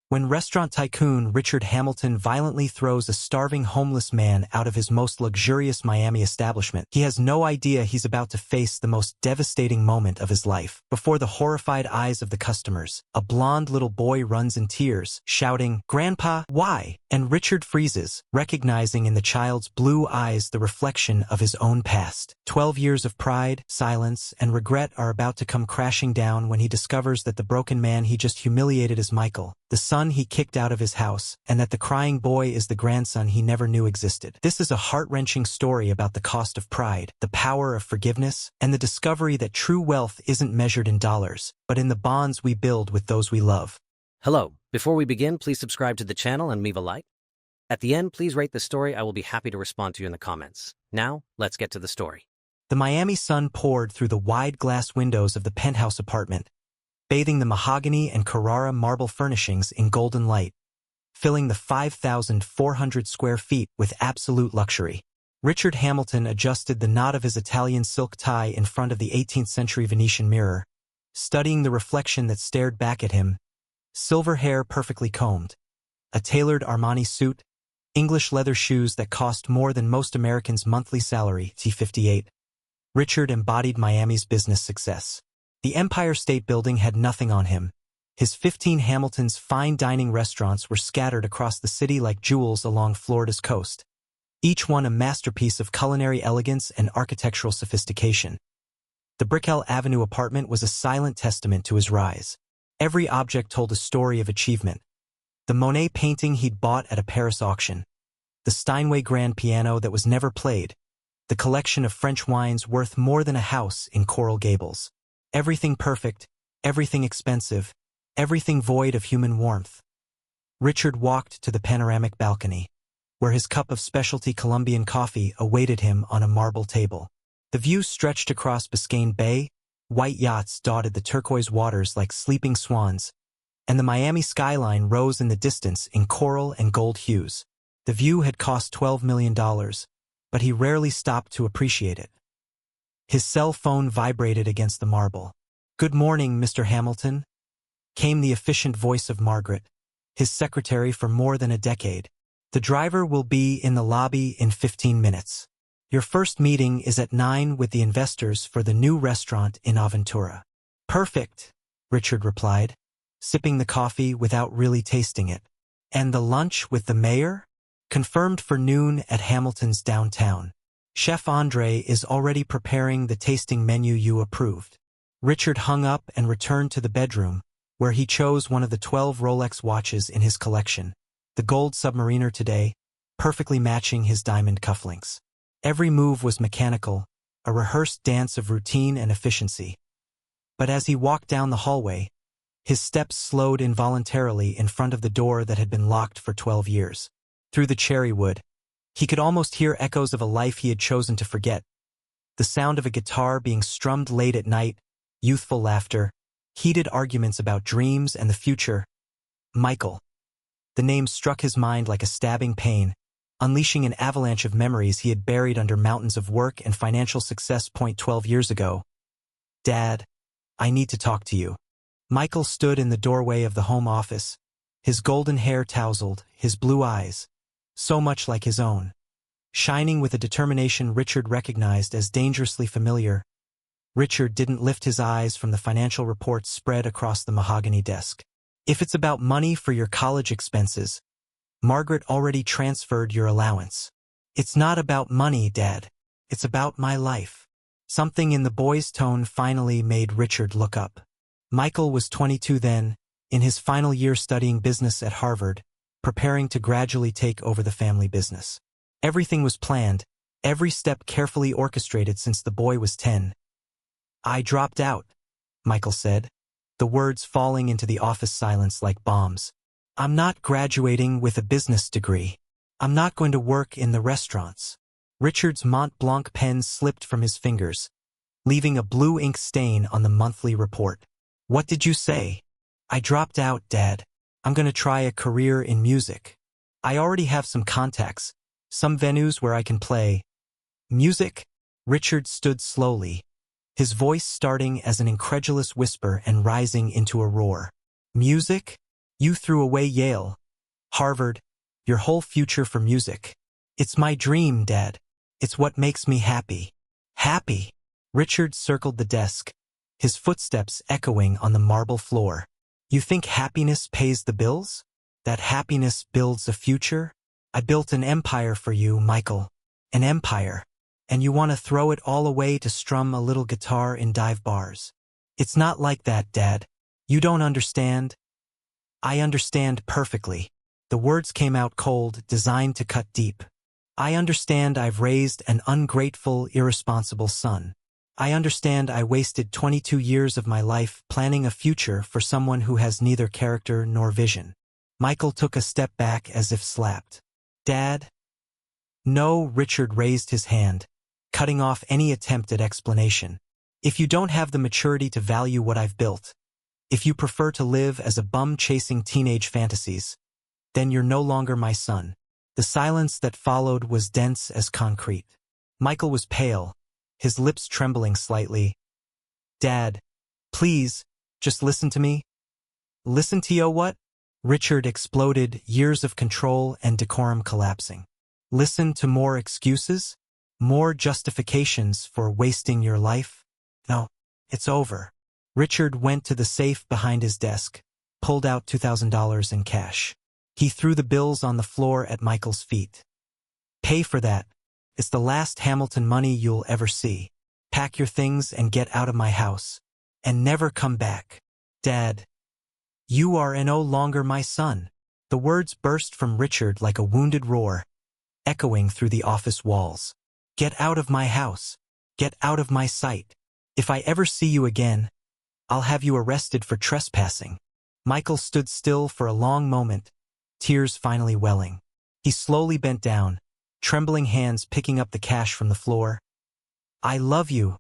When restaurant tycoon Richard Hamilton violently throws a starving homeless man out of his most luxurious Miami establishment, he has no idea he's about to face the most devastating moment of his life. Before the horrified eyes of the customers, a blond little boy runs in tears, shouting, "Grandpa, why?" And Richard freezes, recognizing in the child's blue eyes the reflection of his own past. 12 years of pride, silence, and regret are about to come crashing down when he discovers that the broken man he just humiliated is Michael, the son he kicked out of his house, and that the crying boy is the grandson he never knew existed. This is a heart-wrenching story about the cost of pride, the power of forgiveness, and the discovery that true wealth isn't measured in dollars, but in the bonds we build with those we love. Hello. Before we begin, please subscribe to the channel and leave a like. At the end, please rate the story. I will be happy to respond to you in the comments. Now, let's get to the story. The Miami sun poured through the wide glass windows of the penthouse apartment, bathing the mahogany and Carrara marble furnishings in golden light, filling the 5,400 square feet with absolute luxury. Richard Hamilton adjusted the knot of his Italian silk tie in front of the 18th century Venetian mirror, studying the reflection that stared back at him, silver hair perfectly combed, a tailored Armani suit, English leather shoes that cost more than most Americans' monthly salary, T58. Richard embodied Miami's business success. The Empire State Building had nothing on him. His 15 Hamilton's fine dining restaurants were scattered across the city like jewels along Florida's coast, each one a masterpiece of culinary elegance and architectural sophistication. The Brickell Avenue apartment was a silent testament to his rise. Every object told a story of achievement. The Monet painting he'd bought at a Paris auction, the Steinway grand piano that was never played, the collection of French wines worth more than a house in Coral Gables. Everything perfect, everything expensive, everything void of human warmth. Richard walked to the panoramic balcony, where his cup of specialty Colombian coffee awaited him on a marble table. The view stretched across Biscayne Bay, white yachts dotted the turquoise waters like sleeping swans, and the Miami skyline rose in the distance in coral and gold hues. The view had cost $12 million, but he rarely stopped to appreciate it. His cell phone vibrated against the marble. "Good morning, Mr. Hamilton," came the efficient voice of Margaret, his secretary for more than a decade. "The driver will be in the lobby in 15 minutes. Your first meeting is at 9 with the investors for the new restaurant in Aventura." "Perfect," Richard replied, sipping the coffee without really tasting it. "And the lunch with the mayor?" "Confirmed for noon at Hamilton's downtown. Chef Andre is already preparing the tasting menu you approved." Richard hung up and returned to the bedroom, where he chose one of the 12 Rolex watches in his collection, the gold Submariner today, perfectly matching his diamond cufflinks. Every move was mechanical, a rehearsed dance of routine and efficiency. But as he walked down the hallway, his steps slowed involuntarily in front of the door that had been locked for 12 years. Through the cherry wood, he could almost hear echoes of a life he had chosen to forget. The sound of a guitar being strummed late at night, youthful laughter, heated arguments about dreams and the future. Michael. The name struck his mind like a stabbing pain, unleashing an avalanche of memories he had buried under mountains of work and financial success. 12 years ago. "Dad, I need to talk to you." Michael stood in the doorway of the home office, his golden hair tousled, his blue eyes, so much like his own, shining with a determination Richard recognized as dangerously familiar. Richard didn't lift his eyes from the financial reports spread across the mahogany desk. "If it's about money for your college expenses, Margaret already transferred your allowance." "It's not about money, Dad. It's about my life." Something in the boy's tone finally made Richard look up. Michael was 22 then, in his final year studying business at Harvard, preparing to gradually take over the family business. Everything was planned, every step carefully orchestrated since the boy was 10. "I dropped out," Michael said, the words falling into the office silence like bombs. "I'm not graduating with a business degree. I'm not going to work in the restaurants." Richard's Mont Blanc pen slipped from his fingers, leaving a blue ink stain on the monthly report. "What did you say?" "I dropped out, Dad. I'm going to try a career in music. I already have some contacts, some venues where I can play." "Music?" Richard stood slowly, his voice starting as an incredulous whisper and rising into a roar. "Music? You threw away Yale, Harvard, your whole future for music. It's my dream, Dad. It's what makes me happy. Happy? Richard circled the desk, his footsteps echoing on the marble floor. You think happiness pays the bills? That happiness builds a future? I built an empire for you, Michael. An empire. And you want to throw it all away to strum a little guitar in dive bars. It's not like that, Dad. You don't understand. I understand perfectly. The words came out cold, designed to cut deep. I understand I've raised an ungrateful, irresponsible son. I understand I wasted 22 years of my life planning a future for someone who has neither character nor vision. Michael took a step back as if slapped. Dad? No, Richard raised his hand, cutting off any attempt at explanation. If you don't have the maturity to value what I've built, if you prefer to live as a bum chasing teenage fantasies, then you're no longer my son. The silence that followed was dense as concrete. Michael was pale, his lips trembling slightly. Dad, please, just listen to me. Listen to you what? Richard exploded, years of control and decorum collapsing. Listen to more excuses? More justifications for wasting your life? No, it's over. Richard went to the safe behind his desk, pulled out $2,000 in cash. He threw the bills on the floor at Michael's feet. Pay for that. It's the last Hamilton money you'll ever see. Pack your things and get out of my house. And never come back. Dad, you are no longer my son. The words burst from Richard like a wounded roar, echoing through the office walls. Get out of my house. Get out of my sight. If I ever see you again, I'll have you arrested for trespassing. Michael stood still for a long moment, tears finally welling. He slowly bent down, trembling hands picking up the cash from the floor. I love you,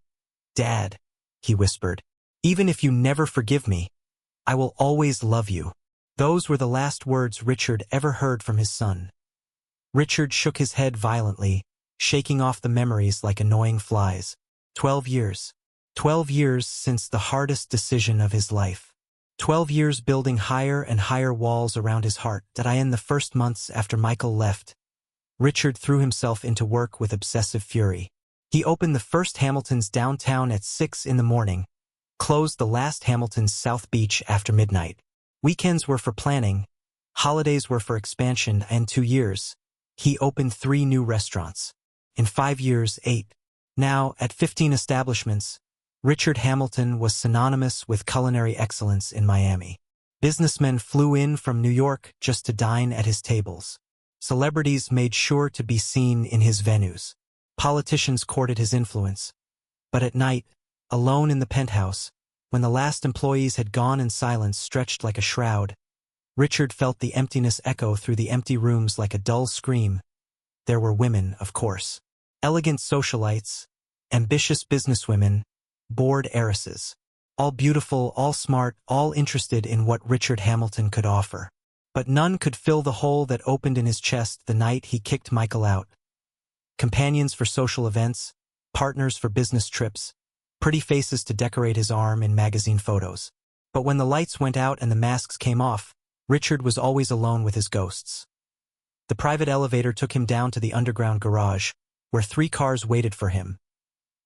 Dad, he whispered. Even if you never forgive me, I will always love you. Those were the last words Richard ever heard from his son. Richard shook his head violently, shaking off the memories like annoying flies. 12 years. 12 years since the hardest decision of his life. 12 years building higher and higher walls around his heart. That in the first months after Michael left, Richard threw himself into work with obsessive fury. He opened the first Hamilton's downtown at 6 in the morning, closed the last Hamilton's South Beach after midnight. Weekends were for planning, holidays were for expansion, and 2 years, he opened 3 new restaurants. In 5 years, 8. Now, at 15 establishments, Richard Hamilton was synonymous with culinary excellence in Miami. Businessmen flew in from New York just to dine at his tables. Celebrities made sure to be seen in his venues. Politicians courted his influence. But at night, alone in the penthouse, when the last employees had gone and silence stretched like a shroud, Richard felt the emptiness echo through the empty rooms like a dull scream. There were women, of course. Elegant socialites, ambitious businesswomen, bored heiresses. All beautiful, all smart, all interested in what Richard Hamilton could offer. But none could fill the hole that opened in his chest the night he kicked Michael out. Companions for social events, partners for business trips, pretty faces to decorate his arm in magazine photos. But when the lights went out and the masks came off, Richard was always alone with his ghosts. The private elevator took him down to the underground garage, where 3 cars waited for him.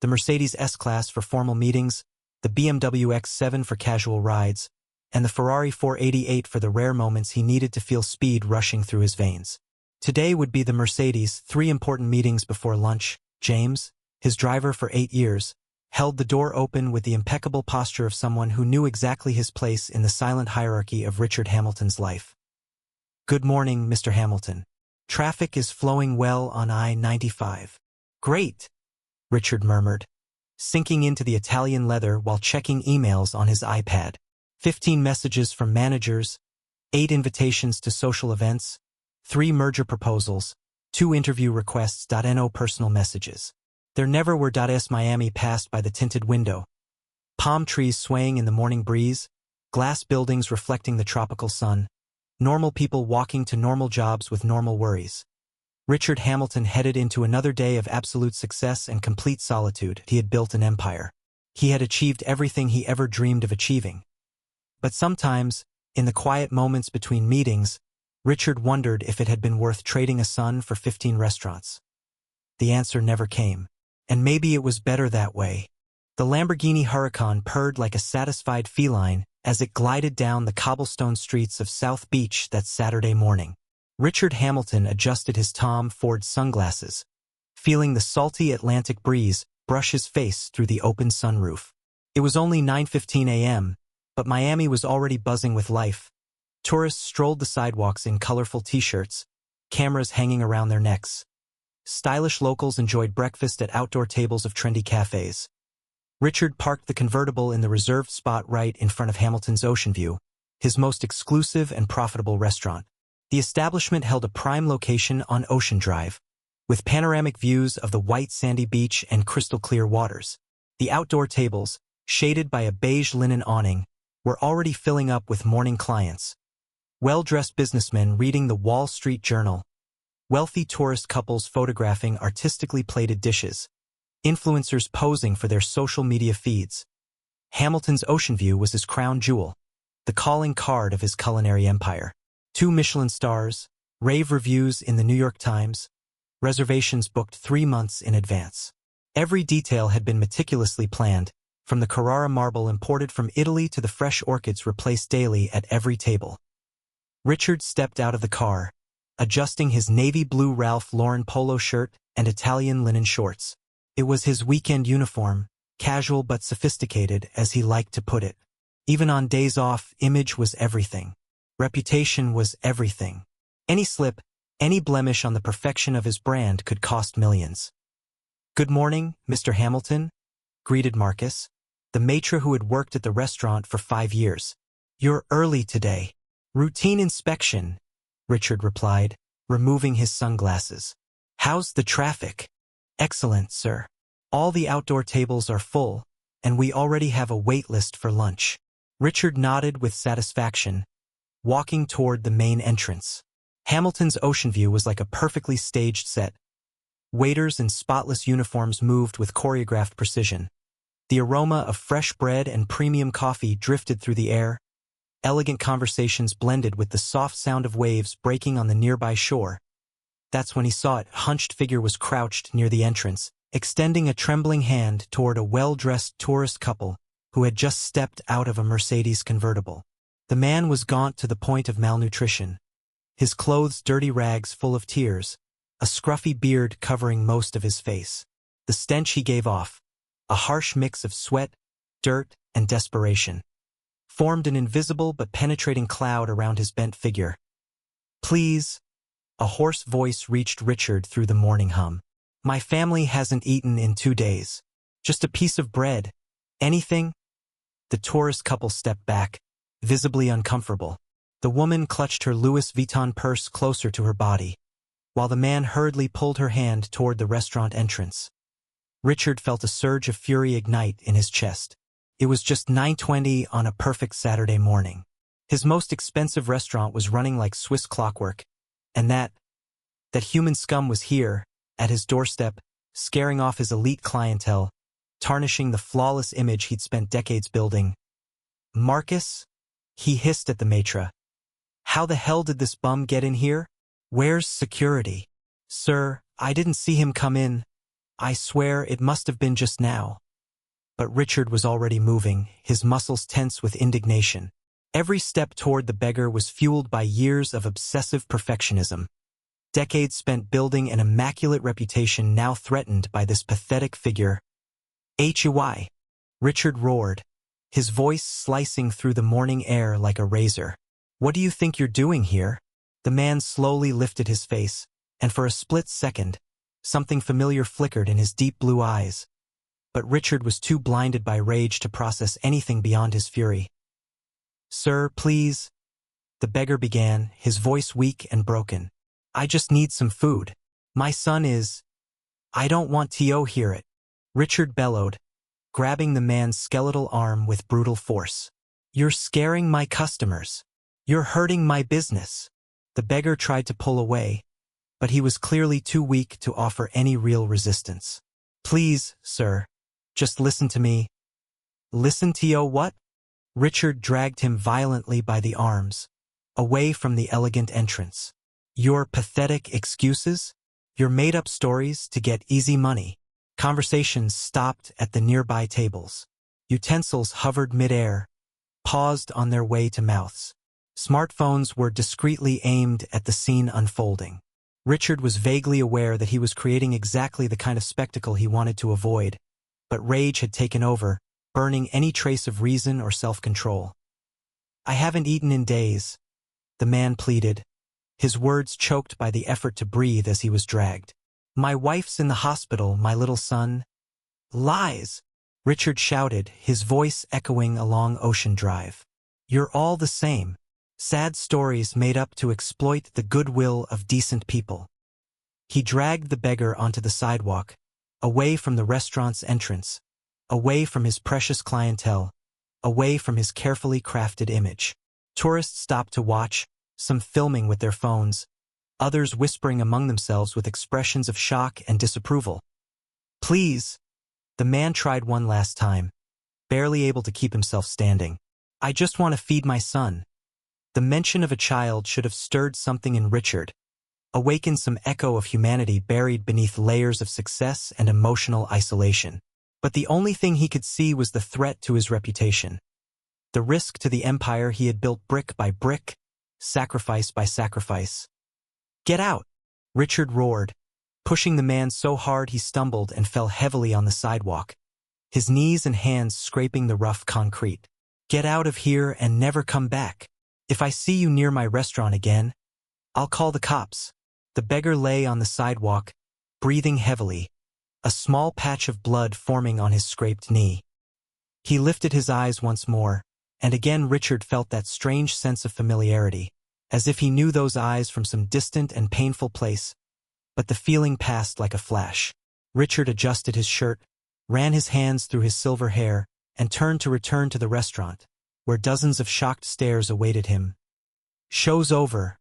The Mercedes S-Class for formal meetings, the BMW X7 for casual rides, and the Ferrari 488 for the rare moments he needed to feel speed rushing through his veins. Today would be the Mercedes' 3 important meetings before lunch. James, his driver for 8 years, held the door open with the impeccable posture of someone who knew exactly his place in the silent hierarchy of Richard Hamilton's life. Good morning, Mr. Hamilton. Traffic is flowing well on I-95. Great, Richard murmured, sinking into the Italian leather while checking emails on his iPad. 15 messages from managers, 8 invitations to social events, 3 merger proposals, 2 interview requests. No personal messages. There never were. Miami passed by the tinted window. Palm trees swaying in the morning breeze, glass buildings reflecting the tropical sun, normal people walking to normal jobs with normal worries. Richard Hamilton headed into another day of absolute success and complete solitude. He had built an empire. He had achieved everything he ever dreamed of achieving. But sometimes, In the quiet moments between meetings, Richard wondered if it had been worth trading a son for 15 restaurants. The answer never came. And maybe it was better that way. The Lamborghini Huracan purred like a satisfied feline as it glided down the cobblestone streets of South Beach that Saturday morning. Richard Hamilton adjusted his Tom Ford sunglasses, feeling the salty Atlantic breeze brush his face through the open sunroof. It was only 9:15 a.m., but Miami was already buzzing with life. Tourists strolled the sidewalks in colorful t-shirts, cameras hanging around their necks. Stylish locals enjoyed breakfast at outdoor tables of trendy cafes. Richard parked the convertible in the reserved spot right in front of Hamilton's Ocean View, his most exclusive and profitable restaurant. The establishment held a prime location on Ocean Drive, with panoramic views of the white sandy beach and crystal-clear waters. The outdoor tables, shaded by a beige linen awning, were already filling up with morning clients. Well-dressed businessmen reading the Wall Street Journal, wealthy tourist couples photographing artistically plated dishes, influencers posing for their social media feeds. Hamilton's Ocean View was his crown jewel, the calling card of his culinary empire. 2 Michelin stars, rave reviews in the New York Times, reservations booked 3 months in advance. Every detail had been meticulously planned, from the Carrara marble imported from Italy to the fresh orchids replaced daily at every table. Richard stepped out of the car, adjusting his navy blue Ralph Lauren polo shirt and Italian linen shorts. It was his weekend uniform, casual but sophisticated, as he liked to put it. Even on days off, image was everything. Reputation was everything. Any slip, any blemish on the perfection of his brand could cost millions. "Good morning, Mr. Hamilton," greeted Marcus, the maitre who had worked at the restaurant for 5 years. "You're early today." "Routine inspection," Richard replied, removing his sunglasses. "How's the traffic?" "Excellent, sir. All the outdoor tables are full, and we already have a wait list for lunch." Richard nodded with satisfaction, walking toward the main entrance. Hamilton's Ocean View was like a perfectly staged set. Waiters in spotless uniforms moved with choreographed precision. The aroma of fresh bread and premium coffee drifted through the air. Elegant conversations blended with the soft sound of waves breaking on the nearby shore. That's when he saw it. A hunched figure was crouched near the entrance, extending a trembling hand toward a well-dressed tourist couple who had just stepped out of a Mercedes convertible. The man was gaunt to the point of malnutrition, his clothes dirty rags full of tears, a scruffy beard covering most of his face. The stench he gave off, a harsh mix of sweat, dirt, and desperation, formed an invisible but penetrating cloud around his bent figure. "Please," a hoarse voice reached Richard through the morning hum. "My family hasn't eaten in 2 days. Just a piece of bread. Anything?" The tourist couple stepped back, visibly uncomfortable. The woman clutched her Louis Vuitton purse closer to her body, while the man hurriedly pulled her hand toward the restaurant entrance. Richard felt a surge of fury ignite in his chest. It was just 9:20 on a perfect Saturday morning. His most expensive restaurant was running like Swiss clockwork, and that human scum was here, at his doorstep, scaring off his elite clientele, tarnishing the flawless image he'd spent decades building. "Marcus?" he hissed at the maitre. "How the hell did this bum get in here? Where's security?" "Sir, I didn't see him come in. I swear it must have been just now." But Richard was already moving, his muscles tense with indignation. Every step toward the beggar was fueled by years of obsessive perfectionism. Decades spent building an immaculate reputation now threatened by this pathetic figure. "Huy!" Richard roared, his voice slicing through the morning air like a razor. "What do you think you're doing here?" The man slowly lifted his face, and for a split second, something familiar flickered in his deep blue eyes. But Richard was too blinded by rage to process anything beyond his fury. "Sir, please," the beggar began, his voice weak and broken. "I just need some food. My son is—" "I don't want to hear it," Richard bellowed, grabbing the man's skeletal arm with brutal force. "You're scaring my customers. You're hurting my business." The beggar tried to pull away, but he was clearly too weak to offer any real resistance. "Please, sir, just listen to me." "Listen to what?" Richard dragged him violently by the arms, away from the elegant entrance. Your pathetic excuses? Your made-up stories to get easy money. Conversations stopped at the nearby tables. Utensils hovered mid-air, paused on their way to mouths. Smartphones were discreetly aimed at the scene unfolding. Richard was vaguely aware that he was creating exactly the kind of spectacle he wanted to avoid, but rage had taken over, burning any trace of reason or self-control. I haven't eaten in days, the man pleaded, his words choked by the effort to breathe as he was dragged. My wife's in the hospital, my little son. Lies, Richard shouted, his voice echoing along Ocean Drive. You're all the same. Sad stories made up to exploit the goodwill of decent people. He dragged the beggar onto the sidewalk, away from the restaurant's entrance, away from his precious clientele, away from his carefully crafted image. Tourists stopped to watch, some filming with their phones, others whispering among themselves with expressions of shock and disapproval. Please, the man tried one last time, barely able to keep himself standing. I just want to feed my son. The mention of a child should have stirred something in Richard, awakened some echo of humanity buried beneath layers of success and emotional isolation. But the only thing he could see was the threat to his reputation, the risk to the empire he had built brick by brick, sacrifice by sacrifice. Get out, Richard roared, pushing the man so hard he stumbled and fell heavily on the sidewalk, his knees and hands scraping the rough concrete. Get out of here and never come back. If I see you near my restaurant again, I'll call the cops. The beggar lay on the sidewalk, breathing heavily, a small patch of blood forming on his scraped knee. He lifted his eyes once more, and again Richard felt that strange sense of familiarity, as if he knew those eyes from some distant and painful place, but the feeling passed like a flash. Richard adjusted his shirt, ran his hands through his silver hair, and turned to return to the restaurant, where dozens of shocked stares awaited him. Show's over,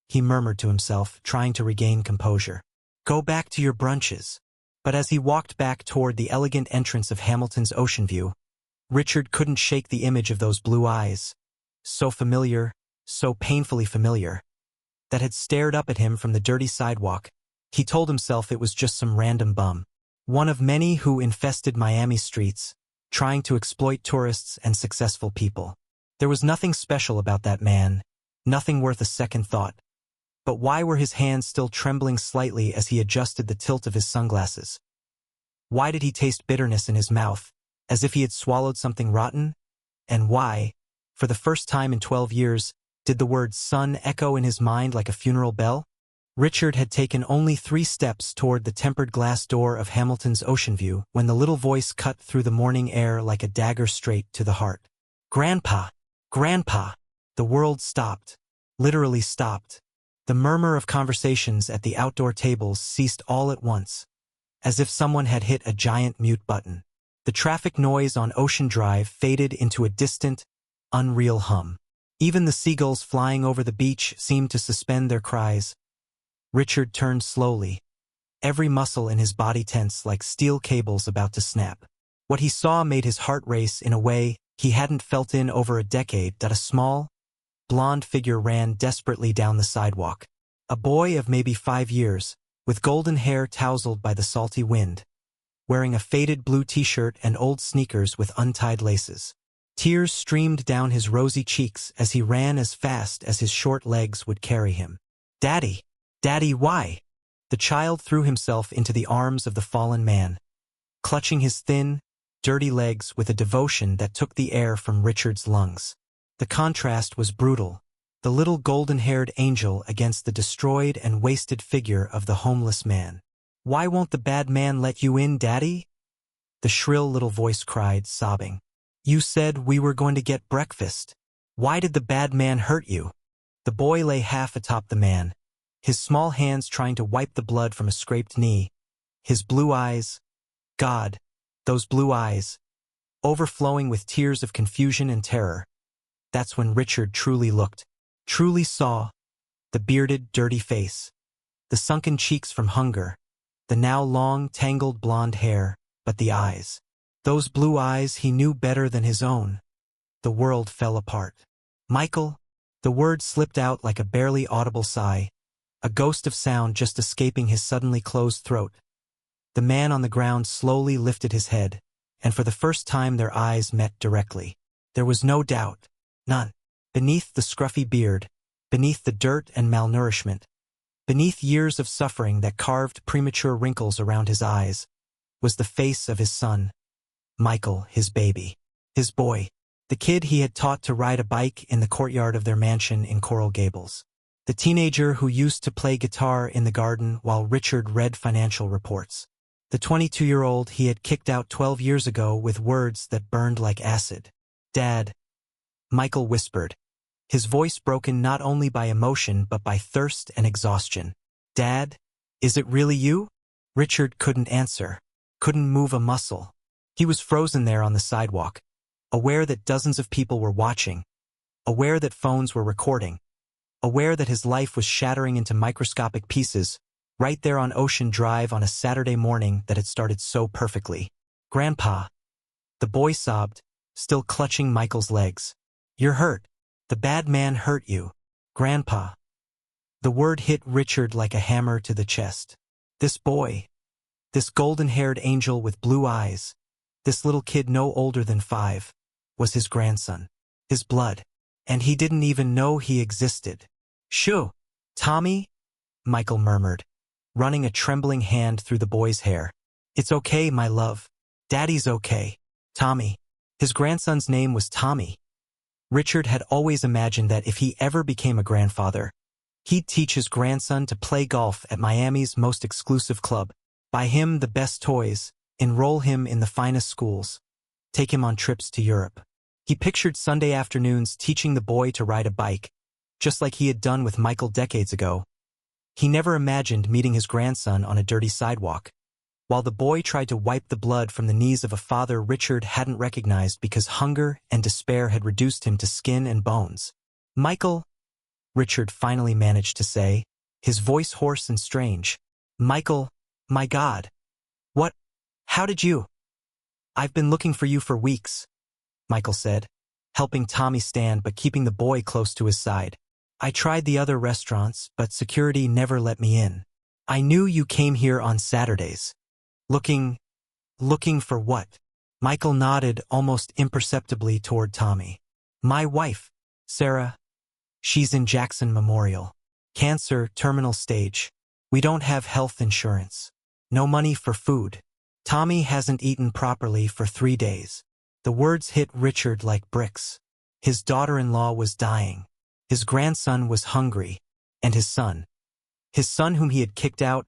he murmured to himself, trying to regain composure. Go back to your brunches. But as he walked back toward the elegant entrance of Hamilton's Ocean View, Richard couldn't shake the image of those blue eyes, so familiar, so painfully familiar, that had stared up at him from the dirty sidewalk. He told himself it was just some random bum, one of many who infested Miami streets, trying to exploit tourists and successful people. There was nothing special about that man, nothing worth a second thought. But why were his hands still trembling slightly as he adjusted the tilt of his sunglasses? Why did he taste bitterness in his mouth, as if he had swallowed something rotten? And why, for the first time in 12 years, did the word son echo in his mind like a funeral bell? Richard had taken only 3 steps toward the tempered glass door of Hamilton's Ocean View when the little voice cut through the morning air like a dagger straight to the heart. Grandpa! Grandpa! The world stopped. Literally stopped. The murmur of conversations at the outdoor tables ceased all at once, as if someone had hit a giant mute button. The traffic noise on Ocean Drive faded into a distant, unreal hum. Even the seagulls flying over the beach seemed to suspend their cries. Richard turned slowly, every muscle in his body tense like steel cables about to snap. What he saw made his heart race in a way he hadn't felt in over a decade. That a small, blonde figure ran desperately down the sidewalk. A boy of maybe 5 years, with golden hair tousled by the salty wind, wearing a faded blue t-shirt and old sneakers with untied laces. Tears streamed down his rosy cheeks as he ran as fast as his short legs would carry him. Daddy! Daddy, why? The child threw himself into the arms of the fallen man, clutching his thin, dirty legs with a devotion that took the air from Richard's lungs. The contrast was brutal, the little golden-haired angel against the destroyed and wasted figure of the homeless man. Why won't the bad man let you in, Daddy? The shrill little voice cried, sobbing. You said we were going to get breakfast. Why did the bad man hurt you? The boy lay half atop the man, his small hands trying to wipe the blood from a scraped knee, his blue eyes, God, those blue eyes, overflowing with tears of confusion and terror. That's when Richard truly looked, truly saw, the bearded, dirty face, the sunken cheeks from hunger, the now long, tangled blonde hair, but the eyes. Those blue eyes he knew better than his own. the world fell apart. Michael, the word slipped out like a barely audible sigh, a ghost of sound just escaping his suddenly closed throat. The man on the ground slowly lifted his head, and for the first time their eyes met directly. There was no doubt, none. Beneath the scruffy beard, beneath the dirt and malnourishment, beneath years of suffering that carved premature wrinkles around his eyes, was the face of his son, Michael, his baby, his boy, the kid he had taught to ride a bike in the courtyard of their mansion in Coral Gables, the teenager who used to play guitar in the garden while Richard read financial reports, the 22-year-old he had kicked out 12 years ago with words that burned like acid. "Dad," Michael whispered, his voice broken not only by emotion but by thirst and exhaustion. "Dad, is it really you?" Richard couldn't answer, couldn't move a muscle. He was frozen there on the sidewalk, aware that dozens of people were watching, aware that phones were recording, aware that his life was shattering into microscopic pieces, right there on Ocean Drive on a Saturday morning that had started so perfectly. "Grandpa," the boy sobbed, still clutching Michael's legs. "You're hurt. The bad man hurt you. Grandpa." The word hit Richard like a hammer to the chest. This boy, this golden-haired angel with blue eyes, this little kid no older than 5, was his grandson, his blood, and he didn't even know he existed. "Shoo, Tommy," Michael murmured, running a trembling hand through the boy's hair. "It's okay, my love. Daddy's okay." Tommy. His grandson's name was Tommy. Richard had always imagined that if he ever became a grandfather, he'd teach his grandson to play golf at Miami's most exclusive club, buy him the best toys, enroll him in the finest schools, take him on trips to Europe. He pictured Sunday afternoons teaching the boy to ride a bike, just like he had done with Michael decades ago. He never imagined meeting his grandson on a dirty sidewalk, while the boy tried to wipe the blood from the knees of a father Richard hadn't recognized because hunger and despair had reduced him to skin and bones. "Michael," Richard finally managed to say, his voice hoarse and strange. "Michael, my God. What? How did you?" "I've been looking for you for weeks," Michael said, helping Tommy stand but keeping the boy close to his side. "I tried the other restaurants, but security never let me in. I knew you came here on Saturdays. Looking for what?" Michael nodded almost imperceptibly toward Tommy. "My wife, Sarah. She's in Jackson Memorial. Cancer, terminal stage. We don't have health insurance. No money for food. Tommy hasn't eaten properly for 3 days." The words hit Richard like bricks. His daughter-in-law was dying. His grandson was hungry. And his son whom he had kicked out,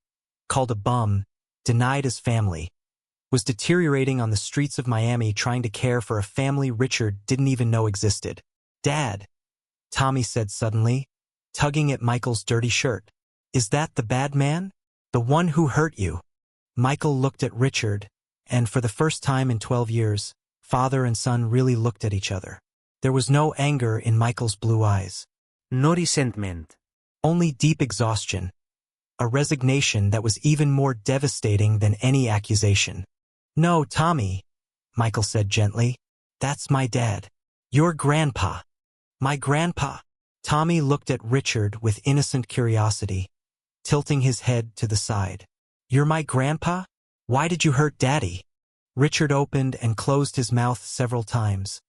called a bum, denied his family, was deteriorating on the streets of Miami trying to care for a family Richard didn't even know existed. "Dad," Tommy said suddenly, tugging at Michael's dirty shirt. "Is that the bad man? The one who hurt you?" Michael looked at Richard, and for the first time in 12 years, father and son really looked at each other. There was no anger in Michael's blue eyes. No resentment. Only deep exhaustion. A resignation that was even more devastating than any accusation. "No, Tommy," Michael said gently. "That's my dad. Your grandpa." "My grandpa." Tommy looked at Richard with innocent curiosity, tilting his head to the side. "You're my grandpa? Why did you hurt Daddy?" Richard opened and closed his mouth several times,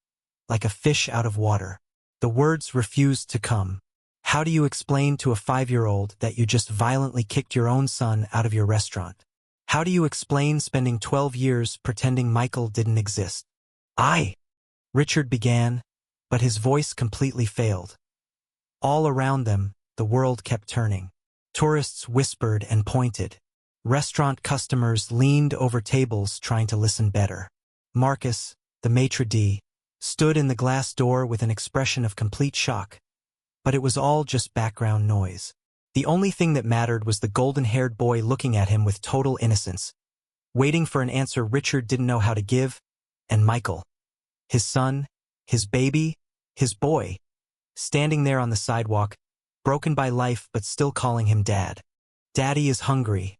like a fish out of water. The words refused to come. How do you explain to a 5-year-old that you just violently kicked your own son out of your restaurant? How do you explain spending 12 years pretending Michael didn't exist? Richard began, but his voice completely failed. All around them, the world kept turning. Tourists whispered and pointed. Restaurant customers leaned over tables trying to listen better. Marcus, the maitre d', stood in the glass door with an expression of complete shock. But it was all just background noise. The only thing that mattered was the golden-haired boy looking at him with total innocence, waiting for an answer Richard didn't know how to give, and Michael, his son, his baby, his boy, standing there on the sidewalk, broken by life but still calling him Dad. "Daddy is hungry,"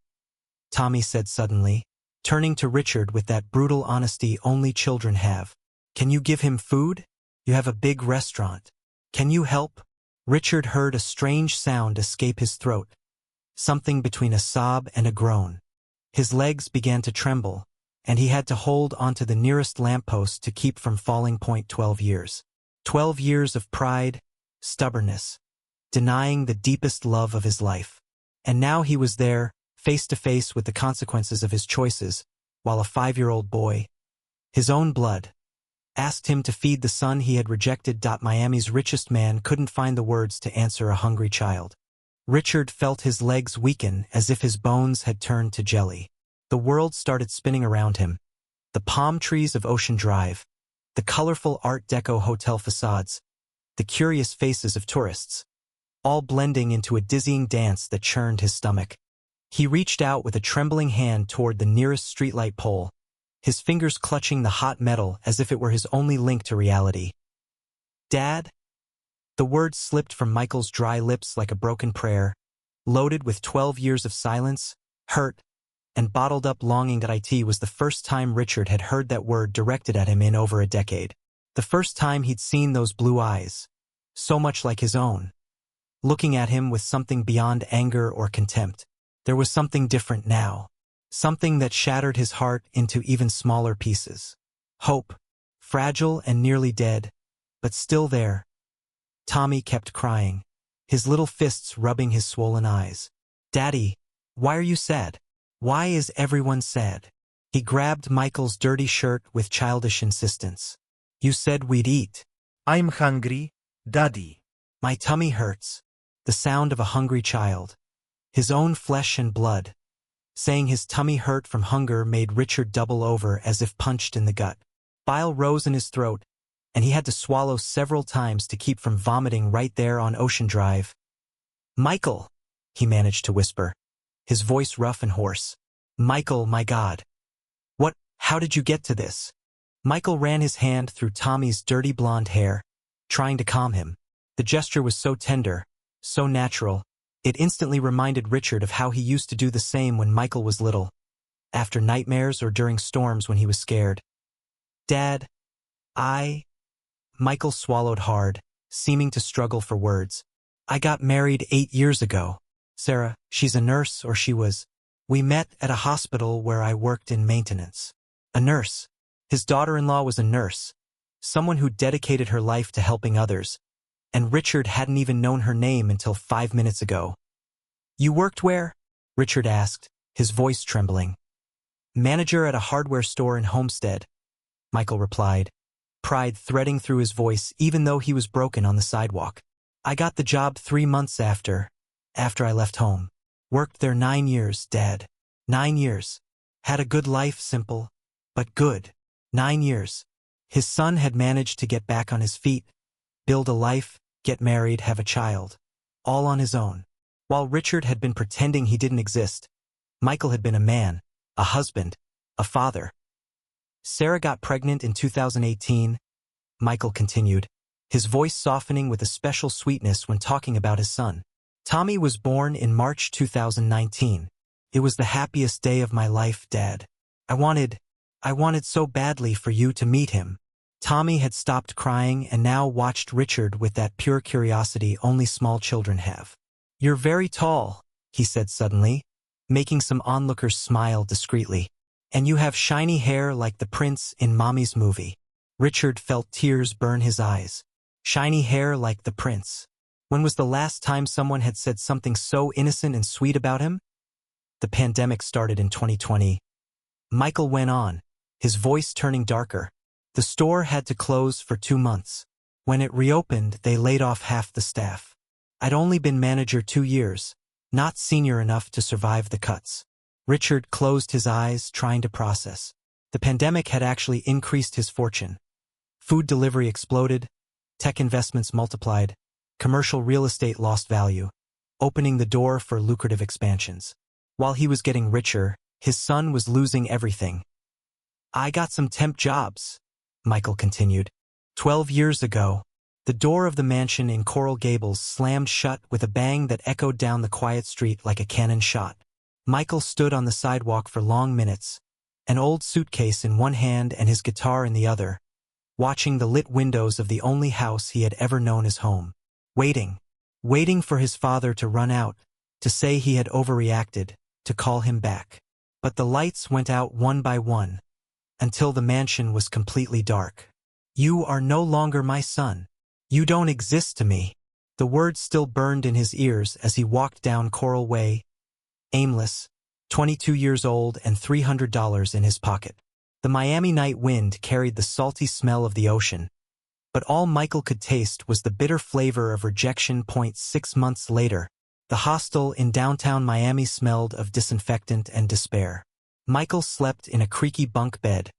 Tommy said suddenly, turning to Richard with that brutal honesty only children have. "Can you give him food?" You have a big restaurant. Can you help? Richard heard a strange sound escape his throat, something between a sob and a groan. His legs began to tremble, and he had to hold onto the nearest lamppost to keep from falling. 12 years. 12 years of pride, stubbornness, denying the deepest love of his life. And now he was there, face to face with the consequences of his choices, while a 5-year-old boy, his own blood, asked him to feed the son he had rejected. Miami's richest man couldn't find the words to answer a hungry child. Richard felt his legs weaken as if his bones had turned to jelly. The world started spinning around him. The palm trees of Ocean Drive, the colorful Art Deco hotel facades, the curious faces of tourists, all blending into a dizzying dance that churned his stomach. He reached out with a trembling hand toward the nearest streetlight pole, his fingers clutching the hot metal as if it were his only link to reality. "Dad?" The words slipped from Michael's dry lips like a broken prayer, loaded with 12 years of silence, hurt, and bottled-up longing. It was the first time Richard had heard that word directed at him in over a decade. The first time he'd seen those blue eyes, so much like his own, looking at him with something beyond anger or contempt. There was something different now, something that shattered his heart into even smaller pieces. Hope, fragile and nearly dead, but still there. Tommy kept crying, his little fists rubbing his swollen eyes. "Daddy, why are you sad? Why is everyone sad?" He grabbed Michael's dirty shirt with childish insistence. "You said we'd eat." I'm hungry, Daddy. "My tummy hurts." The sound of a hungry child, his own flesh and blood. Saying his tummy hurt from hunger made Richard double over as if punched in the gut. Bile rose in his throat, and he had to swallow several times to keep from vomiting right there on Ocean Drive. "Michael," he managed to whisper, his voice rough and hoarse. "Michael, my God. How did you get to this?" Michael ran his hand through Tommy's dirty blonde hair, trying to calm him. The gesture was so tender, so natural, it instantly reminded Richard of how he used to do the same when Michael was little, after nightmares or during storms when he was scared. "Dad, Michael swallowed hard, seeming to struggle for words. "I got married 8 years ago. Sarah, she's a nurse, or she was. We met at a hospital where I worked in maintenance." A nurse. His daughter-in-law was a nurse, someone who dedicated her life to helping others, and Richard hadn't even known her name until 5 minutes ago. "You worked where?" Richard asked, his voice trembling. "Manager at a hardware store in Homestead," Michael replied, pride threading through his voice even though he was broken on the sidewalk. "I got the job 3 months after I left home. Worked there 9 years, Dad. 9 years. Had a good life, simple, but good. 9 years. His son had managed to get back on his feet, build a life, get married, have a child. All on his own. While Richard had been pretending he didn't exist, Michael had been a man, a husband, a father. Sarah got pregnant in 2018, Michael continued, his voice softening with a special sweetness when talking about his son. Tommy was born in March 2019. It was the happiest day of my life, Dad. I wanted so badly for you to meet him. Tommy had stopped crying and now watched Richard with that pure curiosity only small children have. "You're very tall," he said suddenly, making some onlookers smile discreetly. "And you have shiny hair like the prince in Mommy's movie." Richard felt tears burn his eyes. Shiny hair like the prince. When was the last time someone had said something so innocent and sweet about him? The pandemic started in 2020. Michael went on, his voice turning darker. The store had to close for 2 months. When it reopened, they laid off half the staff. I'd only been manager 2 years, not senior enough to survive the cuts. Richard closed his eyes, trying to process. The pandemic had actually increased his fortune. Food delivery exploded, tech investments multiplied, commercial real estate lost value, opening the door for lucrative expansions. While he was getting richer, his son was losing everything. "I got some temp jobs," Michael continued. 12 years ago, the door of the mansion in Coral Gables slammed shut with a bang that echoed down the quiet street like a cannon shot. Michael stood on the sidewalk for long minutes, an old suitcase in one hand and his guitar in the other, watching the lit windows of the only house he had ever known as home. Waiting for his father to run out, to say he had overreacted, to call him back. But the lights went out one by one, until the mansion was completely dark. "You are no longer my son. You don't exist to me." The words still burned in his ears as he walked down Coral Way, aimless, 22 years old and $300 in his pocket. The Miami night wind carried the salty smell of the ocean, but all Michael could taste was the bitter flavor of rejection. 6 months later, the hostel in downtown Miami smelled of disinfectant and despair. Michael slept in a creaky bunk bed,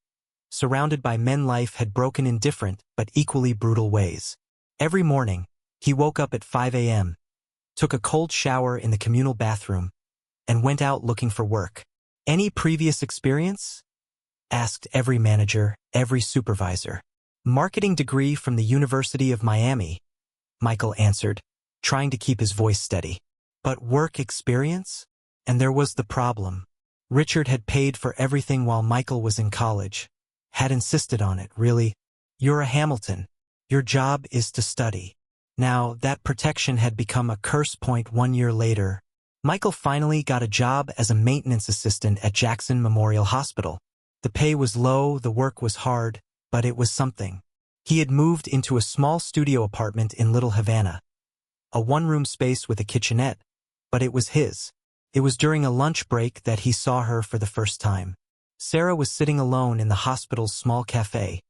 surrounded by men life had broken in different but equally brutal ways. Every morning, he woke up at 5 a.m., took a cold shower in the communal bathroom, and went out looking for work. "Any previous experience?" asked every manager, every supervisor. "Marketing degree from the University of Miami," Michael answered, trying to keep his voice steady. "But work experience?" And there was the problem. Richard had paid for everything while Michael was in college, had insisted on it, really. "You're a Hamilton. Your job is to study." Now, that protection had become a curse. 1 year later, Michael finally got a job as a maintenance assistant at Jackson Memorial Hospital. The pay was low, the work was hard, but it was something. He had moved into a small studio apartment in Little Havana, a one-room space with a kitchenette, but it was his. It was during a lunch break that he saw her for the first time. Sarah was sitting alone in the hospital's small cafe,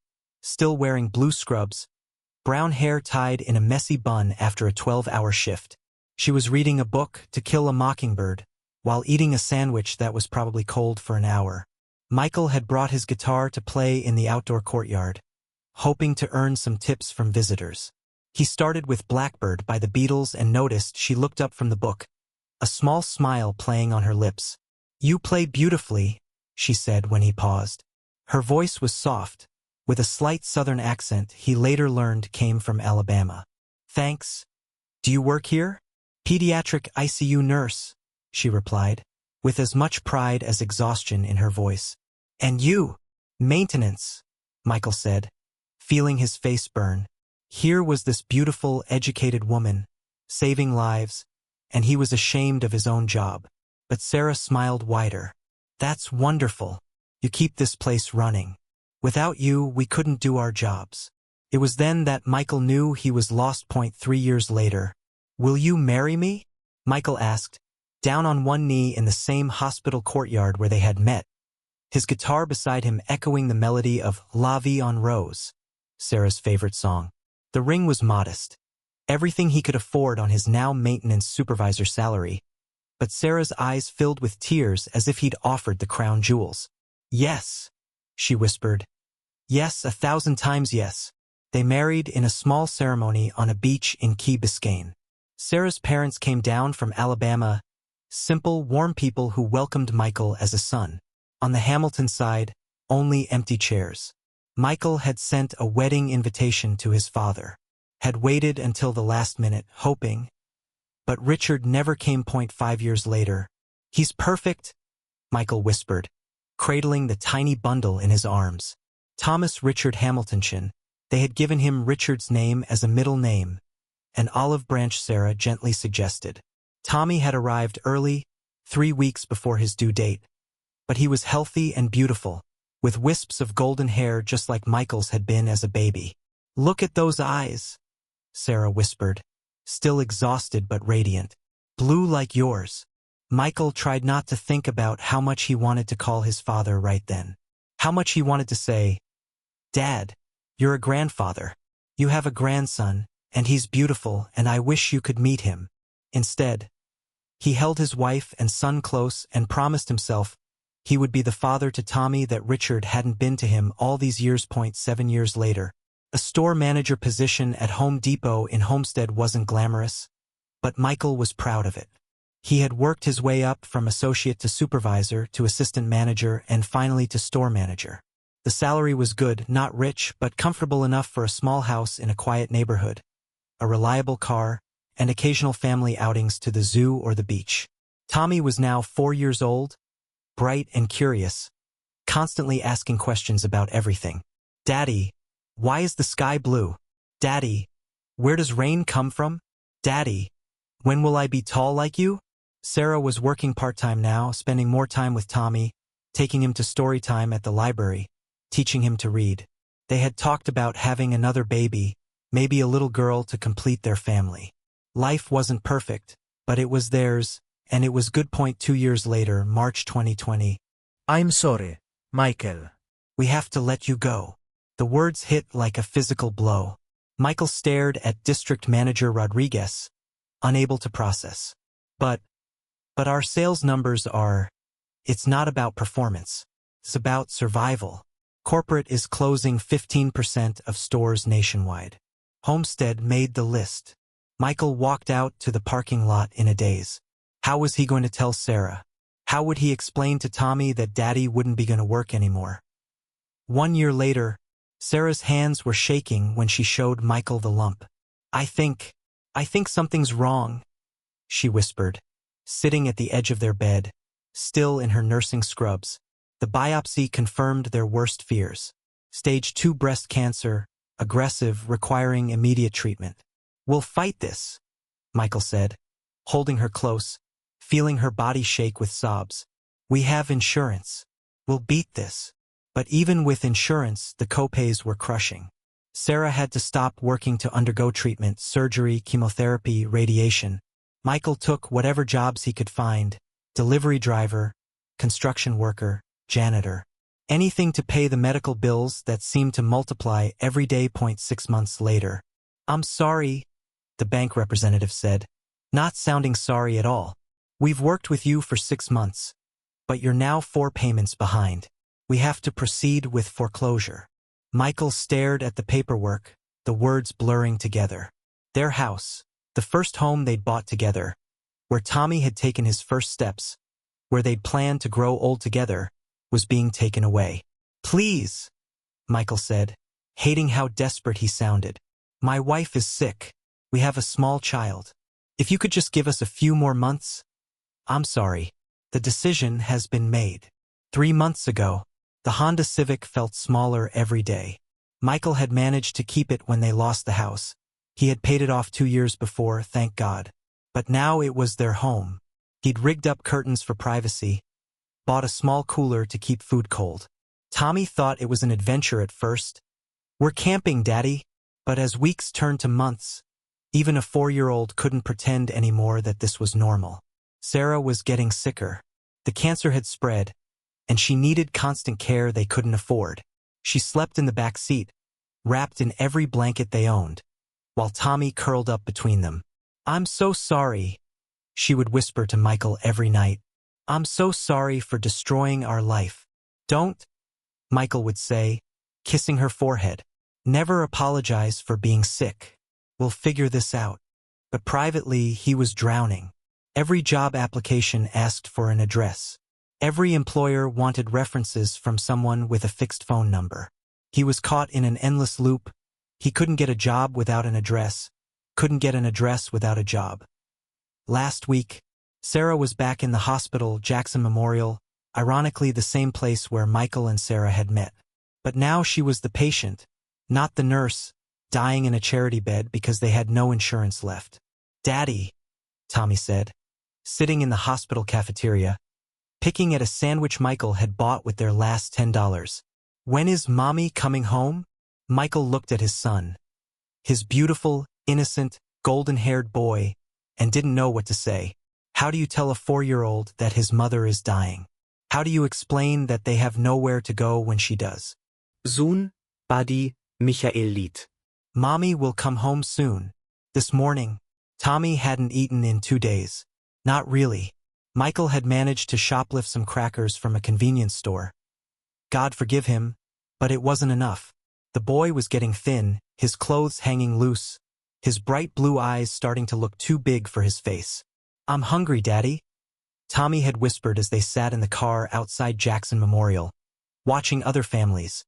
still wearing blue scrubs, brown hair tied in a messy bun after a 12-hour shift. She was reading a book, To Kill a Mockingbird, while eating a sandwich that was probably cold for an hour. Michael had brought his guitar to play in the outdoor courtyard, hoping to earn some tips from visitors. He started with Blackbird by the Beatles and noticed she looked up from the book, a small smile playing on her lips. "You play beautifully," she said when he paused. Her voice was soft, with a slight southern accent he later learned came from Alabama. "Thanks. Do you work here?" "Pediatric ICU nurse," she replied, with as much pride as exhaustion in her voice. "And you?" "Maintenance," Michael said, feeling his face burn. Here was this beautiful, educated woman, saving lives, and he was ashamed of his own job. But Sarah smiled wider. "That's wonderful. You keep this place running. Without you, we couldn't do our jobs." It was then that Michael knew he was lost. 3 years later. "Will you marry me?" Michael asked, down on one knee in the same hospital courtyard where they had met, his guitar beside him echoing the melody of La Vie en Rose, Sarah's favorite song. The ring was modest, everything he could afford on his now maintenance supervisor salary, but Sarah's eyes filled with tears as if he'd offered the crown jewels. "Yes," she whispered. "Yes, 1,000 times yes." They married in a small ceremony on a beach in Key Biscayne. Sarah's parents came down from Alabama, simple, warm people who welcomed Michael as a son. On the Hamilton side, only empty chairs. Michael had sent a wedding invitation to his father, had waited until the last minute, hoping. But Richard never came. 5 years later. "He's perfect," Michael whispered, cradling the tiny bundle in his arms. Thomas Richard Hamiltonshire. They had given him Richard's name as a middle name, an olive branch Sarah gently suggested. Tommy had arrived early, 3 weeks before his due date. But he was healthy and beautiful, with wisps of golden hair just like Michael's had been as a baby. "Look at those eyes," Sarah whispered, still exhausted but radiant. "Blue like yours." Michael tried not to think about how much he wanted to call his father right then. How much he wanted to say, "Dad, you're a grandfather. You have a grandson, and he's beautiful, and I wish you could meet him." Instead, he held his wife and son close and promised himself he would be the father to Tommy that Richard hadn't been to him all these years. 7 years later. A store manager position at Home Depot in Homestead wasn't glamorous, but Michael was proud of it. He had worked his way up from associate to supervisor to assistant manager and finally to store manager. The salary was good, not rich, but comfortable enough for a small house in a quiet neighborhood, a reliable car, and occasional family outings to the zoo or the beach. Tommy was now 4 years old, bright and curious, constantly asking questions about everything. "Daddy, Why is the sky blue? Daddy, where does rain come from? Daddy, when will I be tall like you? Sarah was working part-time now, spending more time with Tommy, taking him to story time at the library, teaching him to read. They had talked about having another baby, maybe a little girl to complete their family. Life wasn't perfect, but it was theirs, and it was good. 2 years later, March 2020. I'm sorry, Michael. We have to let you go. The words hit like a physical blow. Michael stared at District Manager Rodriguez, unable to process. But our sales numbers are... It's not about performance. It's about survival. Corporate is closing 15% of stores nationwide. Homestead made the list. Michael walked out to the parking lot in a daze. How was he going to tell Sarah? How would he explain to Tommy that Daddy wouldn't be going to work anymore? 1 year later, Sarah's hands were shaking when she showed Michael the lump. I think something's wrong, she whispered, sitting at the edge of their bed, still in her nursing scrubs. The biopsy confirmed their worst fears. Stage 2 breast cancer, aggressive, requiring immediate treatment. We'll fight this, Michael said, holding her close, feeling her body shake with sobs. We have insurance. We'll beat this. But even with insurance, the copays were crushing. Sarah had to stop working to undergo treatment, surgery, chemotherapy, radiation. Michael took whatever jobs he could find, delivery driver, construction worker, janitor. Anything to pay the medical bills that seemed to multiply every day. 6 months later. I'm sorry, the bank representative said, not sounding sorry at all. We've worked with you for 6 months, but you're now 4 payments behind. We have to proceed with foreclosure. Michael stared at the paperwork, the words blurring together. Their house, the first home they'd bought together, where Tommy had taken his first steps, where they'd planned to grow old together, was being taken away. Please, Michael said, hating how desperate he sounded. My wife is sick. We have a small child. If you could just give us a few more months? I'm sorry. The decision has been made. 3 months ago, the Honda Civic felt smaller every day. Michael had managed to keep it when they lost the house. He had paid it off 2 years before, thank God. But now it was their home. He'd rigged up curtains for privacy, bought a small cooler to keep food cold. Tommy thought it was an adventure at first. We're camping, Daddy. But as weeks turned to months, even a 4-year-old couldn't pretend anymore that this was normal. Sarah was getting sicker. The cancer had spread, and she needed constant care they couldn't afford. She slept in the back seat, wrapped in every blanket they owned, while Tommy curled up between them. I'm so sorry, she would whisper to Michael every night. I'm so sorry for destroying our life. Don't, Michael would say, kissing her forehead. Never apologize for being sick. We'll figure this out. But privately, he was drowning. Every job application asked for an address. Every employer wanted references from someone with a fixed phone number. He was caught in an endless loop. He couldn't get a job without an address, couldn't get an address without a job. Last week, Sarah was back in the hospital, Jackson Memorial, ironically the same place where Michael and Sarah had met. But now she was the patient, not the nurse, dying in a charity bed because they had no insurance left. Daddy, Tommy said, sitting in the hospital cafeteria, picking at a sandwich Michael had bought with their last $10. When is Mommy coming home? Michael looked at his son, his beautiful, innocent, golden-haired boy, and didn't know what to say. How do you tell a 4-year-old that his mother is dying? How do you explain that they have nowhere to go when she does? Sohn, Buddy, Michael Lied. Mommy will come home soon. This morning, Tommy hadn't eaten in 2 days. Not really. Michael had managed to shoplift some crackers from a convenience store. God forgive him, but it wasn't enough. The boy was getting thin, his clothes hanging loose, his bright blue eyes starting to look too big for his face. I'm hungry, Daddy, Tommy had whispered as they sat in the car outside Jackson Memorial, watching other families.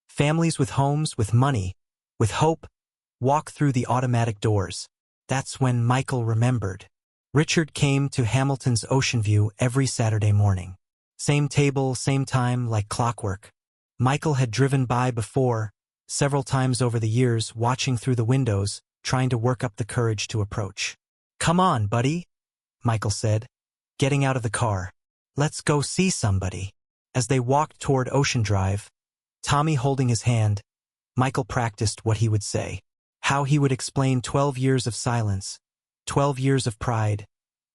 Families with homes, with money, with hope, walk through the automatic doors. That's when Michael remembered. Richard came to Hamilton's Ocean View every Saturday morning. Same table, same time, like clockwork. Michael had driven by before, several times over the years, watching through the windows, trying to work up the courage to approach. "Come on, buddy," Michael said, getting out of the car. "Let's go see somebody." As they walked toward Ocean Drive, Tommy holding his hand, Michael practiced what he would say, how he would explain 12 years of silence, 12 years of pride,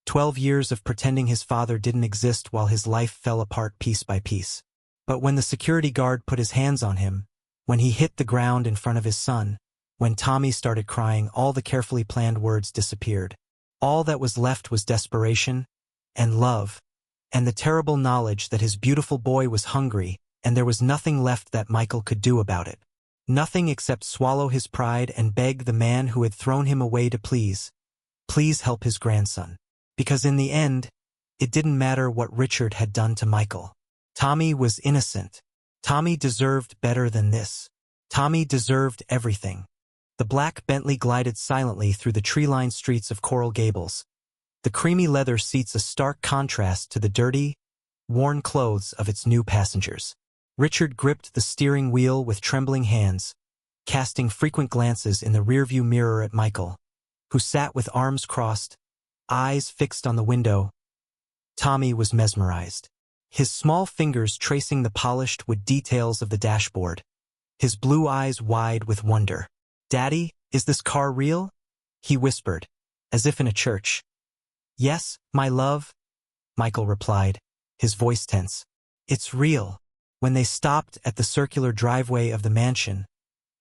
12 years of pretending his father didn't exist while his life fell apart piece by piece. But when the security guard put his hands on him, when he hit the ground in front of his son, when Tommy started crying, all the carefully planned words disappeared. All that was left was desperation and love, and the terrible knowledge that his beautiful boy was hungry, and there was nothing left that Michael could do about it. Nothing except swallow his pride and beg the man who had thrown him away to please help his grandson. Because in the end, it didn't matter what Richard had done to Michael. Tommy was innocent. Tommy deserved better than this. Tommy deserved everything. The black Bentley glided silently through the tree-lined streets of Coral Gables, the creamy leather seats a stark contrast to the dirty, worn clothes of its new passengers. Richard gripped the steering wheel with trembling hands, casting frequent glances in the rearview mirror at Michael, who sat with arms crossed, eyes fixed on the window. Tommy was mesmerized, his small fingers tracing the polished wood details of the dashboard, his blue eyes wide with wonder. "Daddy, is this car real?" he whispered, as if in a church. "Yes, my love," Michael replied, his voice tense. "It's real." When they stopped at the circular driveway of the mansion,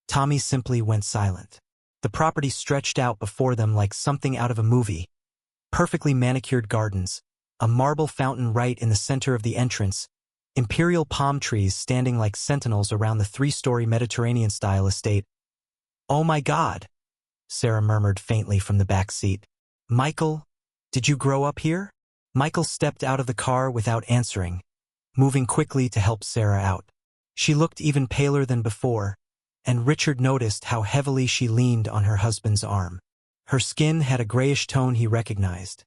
Tommy simply went silent. The property stretched out before them like something out of a movie. Perfectly manicured gardens, a marble fountain right in the center of the entrance, imperial palm trees standing like sentinels around the 3-story Mediterranean-style estate. "Oh my God," Sarah murmured faintly from the back seat. "Michael, did you grow up here?" Michael stepped out of the car without answering, moving quickly to help Sarah out. She looked even paler than before, and Richard noticed how heavily she leaned on her husband's arm. Her skin had a grayish tone he recognized.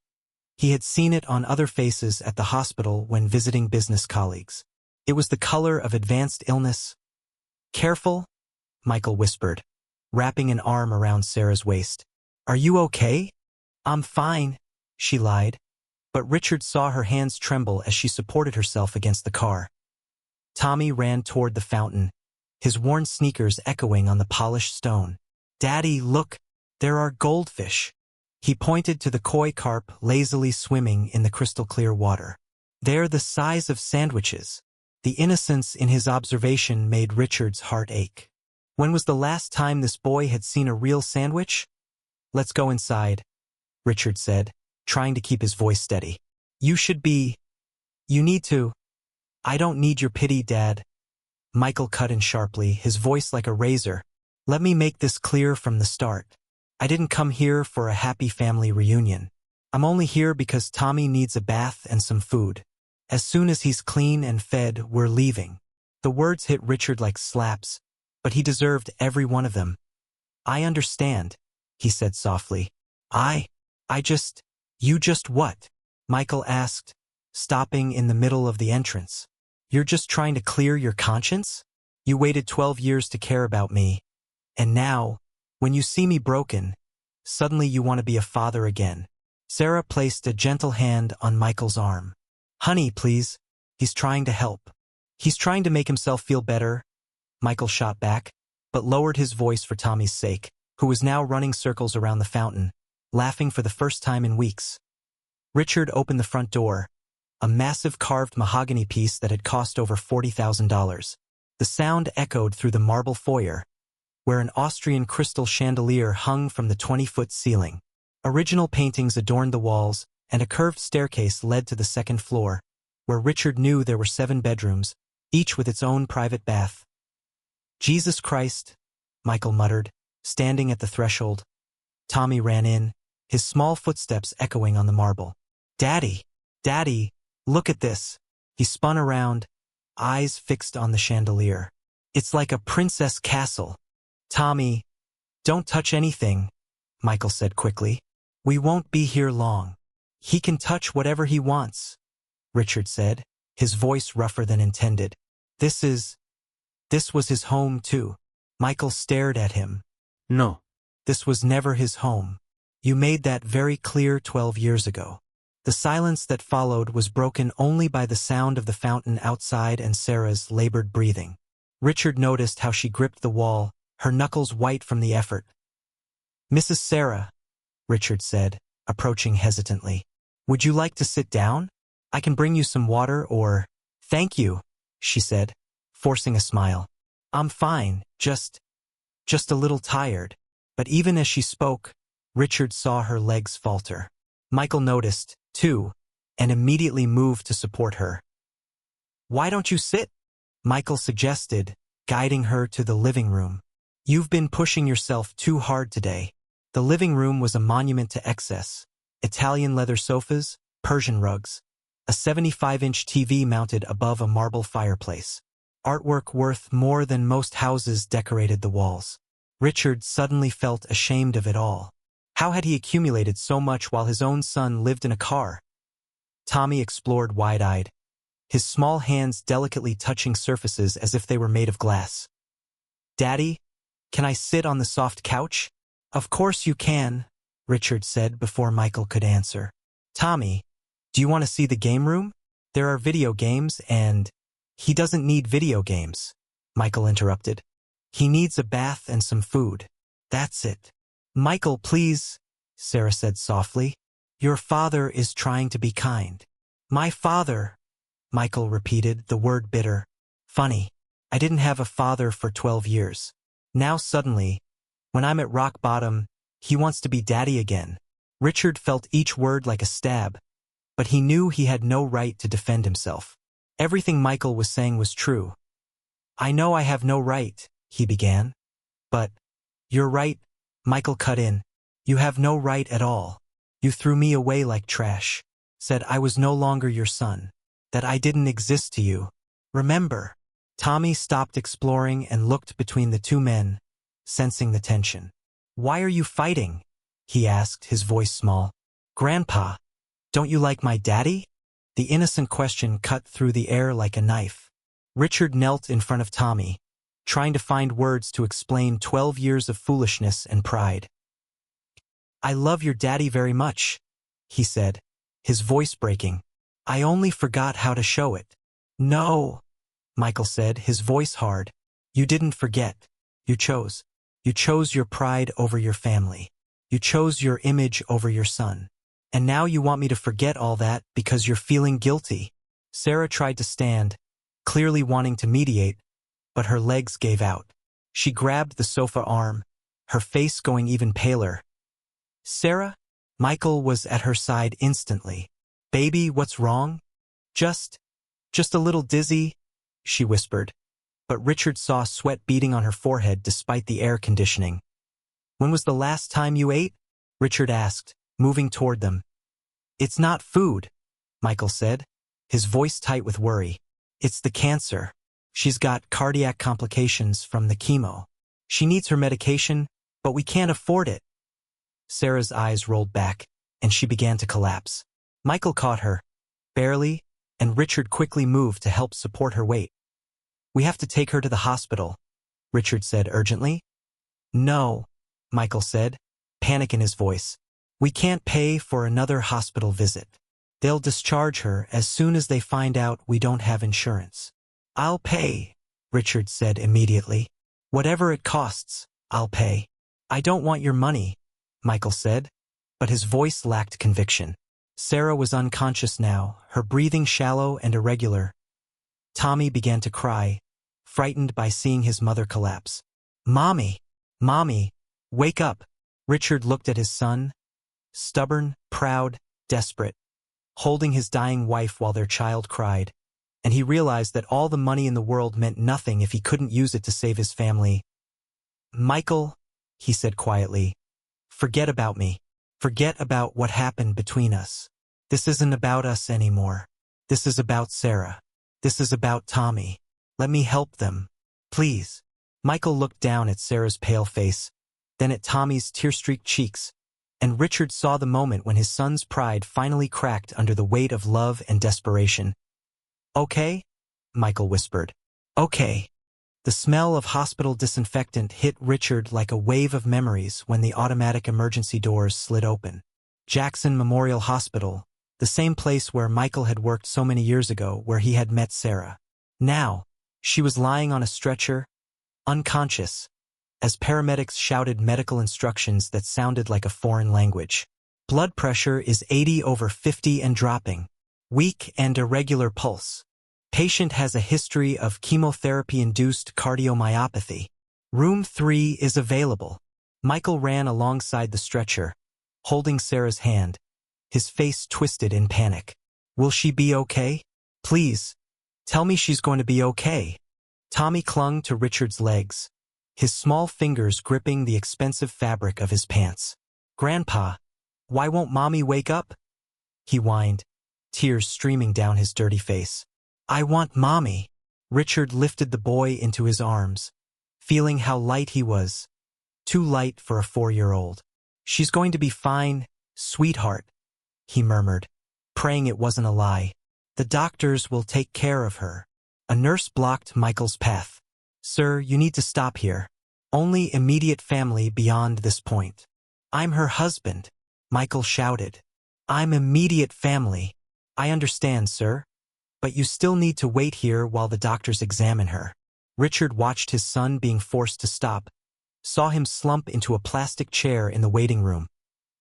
He had seen it on other faces at the hospital when visiting business colleagues. It was the color of advanced illness. "Careful," Michael whispered, wrapping an arm around Sarah's waist. "Are you okay?" "I'm fine," she lied. But Richard saw her hands tremble as she supported herself against the car. Tommy ran toward the fountain, his worn sneakers echoing on the polished stone. "Daddy, look, there are goldfish." He pointed to the koi carp lazily swimming in the crystal-clear water. "They're the size of sandwiches." The innocence in his observation made Richard's heart ache. When was the last time this boy had seen a real sandwich? "Let's go inside," Richard said, trying to keep his voice steady. You need to." "I don't need your pity, Dad," Michael cut in sharply, his voice like a razor. "Let me make this clear from the start. I didn't come here for a happy family reunion. I'm only here because Tommy needs a bath and some food. As soon as he's clean and fed, we're leaving." The words hit Richard like slaps, but he deserved every one of them. "I understand," he said softly. You just what?" Michael asked, stopping in the middle of the entrance. "You're just trying to clear your conscience? You waited 12 years to care about me, and now, when you see me broken, suddenly you want to be a father again." Sarah placed a gentle hand on Michael's arm. "Honey, please. He's trying to help. He's trying to make himself feel better," Michael shot back, but lowered his voice for Tommy's sake, who was now running circles around the fountain, laughing for the first time in weeks. Richard opened the front door, a massive carved mahogany piece that had cost over $40,000. The sound echoed through the marble foyer, where an Austrian crystal chandelier hung from the 20-foot ceiling. Original paintings adorned the walls, and a curved staircase led to the second floor, where Richard knew there were 7 bedrooms, each with its own private bath. "Jesus Christ," Michael muttered, standing at the threshold. Tommy ran in, his small footsteps echoing on the marble. Daddy, look at this." He spun around, eyes fixed on the chandelier. "It's like a princess castle." "Tommy, don't touch anything," Michael said quickly. "We won't be here long." "He can touch whatever he wants," Richard said, his voice rougher than intended. This was his home too. Michael stared at him. No. This was never his home. You made that very clear 12 years ago. The silence that followed was broken only by the sound of the fountain outside and Sarah's labored breathing. Richard noticed how she gripped the wall, her knuckles white from the effort. "Mrs. Sarah," Richard said, approaching hesitantly. "Would you like to sit down? I can bring you some water or—" "Thank you," she said, forcing a smile. "I'm fine, just a little tired." But even as she spoke, Richard saw her legs falter. Michael noticed, too, and immediately moved to support her. "Why don't you sit?" Michael suggested, guiding her to the living room. "You've been pushing yourself too hard today." The living room was a monument to excess. Italian leather sofas, Persian rugs, a 75-inch TV mounted above a marble fireplace. Artwork worth more than most houses decorated the walls. Richard suddenly felt ashamed of it all. How had he accumulated so much while his own son lived in a car? Tommy explored wide-eyed, his small hands delicately touching surfaces as if they were made of glass. "Daddy, can I sit on the soft couch?" "Of course you can," Richard said before Michael could answer. "Tommy, do you want to see the game room? There are video games and—" "He doesn't need video games," Michael interrupted. "He needs a bath and some food. That's it." "Michael, please," Sarah said softly. "Your father is trying to be kind." "My father," Michael repeated, the word bitter. "Funny. I didn't have a father for 12 years. Now suddenly, when I'm at rock bottom, he wants to be daddy again." Richard felt each word like a stab, but he knew he had no right to defend himself. Everything Michael was saying was true. "I know I have no right," he began. "But—" "You're right," Michael cut in. "You have no right at all. You threw me away like trash. Said I was no longer your son. That I didn't exist to you. Remember?" Tommy stopped exploring and looked between the two men, sensing the tension. "Why are you fighting?" he asked, his voice small. "Grandpa, don't you like my daddy?" The innocent question cut through the air like a knife. Richard knelt in front of Tommy, trying to find words to explain 12 years of foolishness and pride. "I love your daddy very much," he said, his voice breaking. "I only forgot how to show it." "No," Michael said, his voice hard. "You didn't forget. You chose. You chose your pride over your family. You chose your image over your son. And now you want me to forget all that because you're feeling guilty." Sarah tried to stand, clearly wanting to mediate, but her legs gave out. She grabbed the sofa arm, her face going even paler. "Sarah?" Michael was at her side instantly. "Baby, what's wrong?" Just a little dizzy," she whispered, but Richard saw sweat beading on her forehead despite the air conditioning. "When was the last time you ate?" Richard asked, moving toward them. "It's not food," Michael said, his voice tight with worry. "It's the cancer. She's got cardiac complications from the chemo. She needs her medication, but we can't afford it." Sarah's eyes rolled back, and she began to collapse. Michael caught her, barely, and Richard quickly moved to help support her weight. "We have to take her to the hospital," Richard said urgently. "No," Michael said, panic in his voice. "We can't pay for another hospital visit. They'll discharge her as soon as they find out we don't have insurance." "I'll pay," Richard said immediately. "Whatever it costs, I'll pay." "I don't want your money," Michael said, but his voice lacked conviction. Sarah was unconscious now, her breathing shallow and irregular. Tommy began to cry, frightened by seeing his mother collapse. "Mommy! Mommy! Wake up!" Richard looked at his son, stubborn, proud, desperate, holding his dying wife while their child cried, and he realized that all the money in the world meant nothing if he couldn't use it to save his family. "Michael," he said quietly, "forget about me. Forget about what happened between us. This isn't about us anymore. This is about Sarah. This is about Tommy. Let me help them. Please." Michael looked down at Sarah's pale face, then at Tommy's tear-streaked cheeks, and Richard saw the moment when his son's pride finally cracked under the weight of love and desperation. "Okay?" Michael whispered. "Okay." The smell of hospital disinfectant hit Richard like a wave of memories when the automatic emergency doors slid open. Jackson Memorial Hospital, the same place where Michael had worked so many years ago, where he had met Sarah. Now, she was lying on a stretcher, unconscious, as paramedics shouted medical instructions that sounded like a foreign language. Blood pressure is 80/50 and dropping. Weak and irregular pulse. Patient has a history of chemotherapy-induced cardiomyopathy. Room 3 is available. Michael ran alongside the stretcher, holding Sarah's hand, his face twisted in panic. Will she be okay? Please, tell me she's going to be okay. Tommy clung to Richard's legs, his small fingers gripping the expensive fabric of his pants. Grandpa, why won't Mommy wake up? He whined, tears streaming down his dirty face. I want Mommy. Richard lifted the boy into his arms, feeling how light he was. Too light for a 4-year-old. She's going to be fine, sweetheart, he murmured, praying it wasn't a lie. The doctors will take care of her. A nurse blocked Michael's path. Sir, you need to stop here. Only immediate family beyond this point. I'm her husband, Michael shouted. I'm immediate family. I understand, sir. But you still need to wait here while the doctors examine her. Richard watched his son being forced to stop, saw him slump into a plastic chair in the waiting room,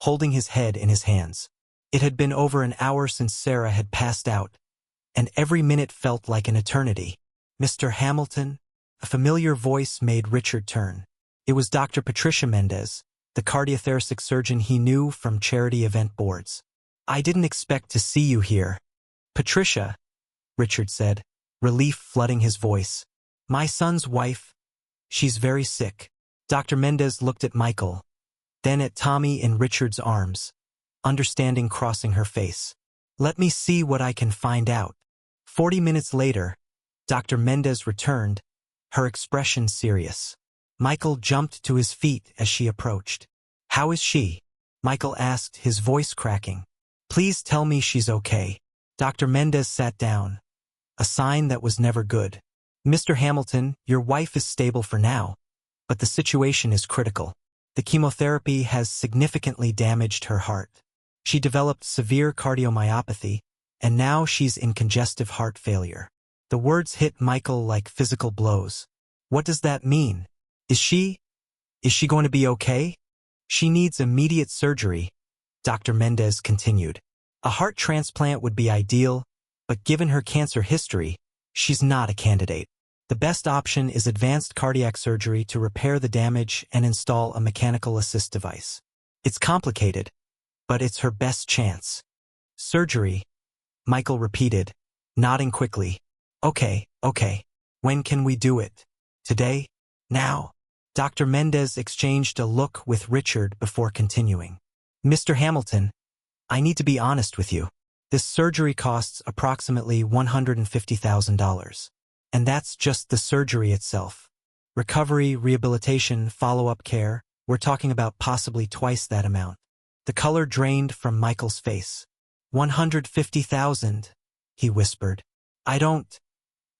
holding his head in his hands. It had been over an hour since Sarah had passed out, and every minute felt like an eternity. Mr. Hamilton? A familiar voice made Richard turn. It was Dr. Patricia Mendez, the cardiothoracic surgeon he knew from charity event boards. I didn't expect to see you here. Patricia, Richard said, relief flooding his voice. My son's wife. She's very sick. Dr. Mendez looked at Michael, then at Tommy in Richard's arms, understanding crossing her face. Let me see what I can find out. 40 minutes later, Dr. Mendez returned, her expression serious. Michael jumped to his feet as she approached. How is she? Michael asked, his voice cracking. Please tell me she's okay. Dr. Mendez sat down, a sign that was never good. Mr. Hamilton, your wife is stable for now, but the situation is critical. The chemotherapy has significantly damaged her heart. She developed severe cardiomyopathy, and now she's in congestive heart failure. The words hit Michael like physical blows. What does that mean? Is she going to be okay? She needs immediate surgery, Dr. Mendez continued. A heart transplant would be ideal, but given her cancer history, she's not a candidate. The best option is advanced cardiac surgery to repair the damage and install a mechanical assist device. It's complicated, but it's her best chance. Surgery, Michael repeated, nodding quickly. Okay. When can we do it? Today? Now? Dr. Mendez exchanged a look with Richard before continuing. Mr. Hamilton, I need to be honest with you. This surgery costs approximately $150,000. And that's just the surgery itself. Recovery, rehabilitation, follow-up care, we're talking about possibly twice that amount. The color drained from Michael's face. $150,000, he whispered.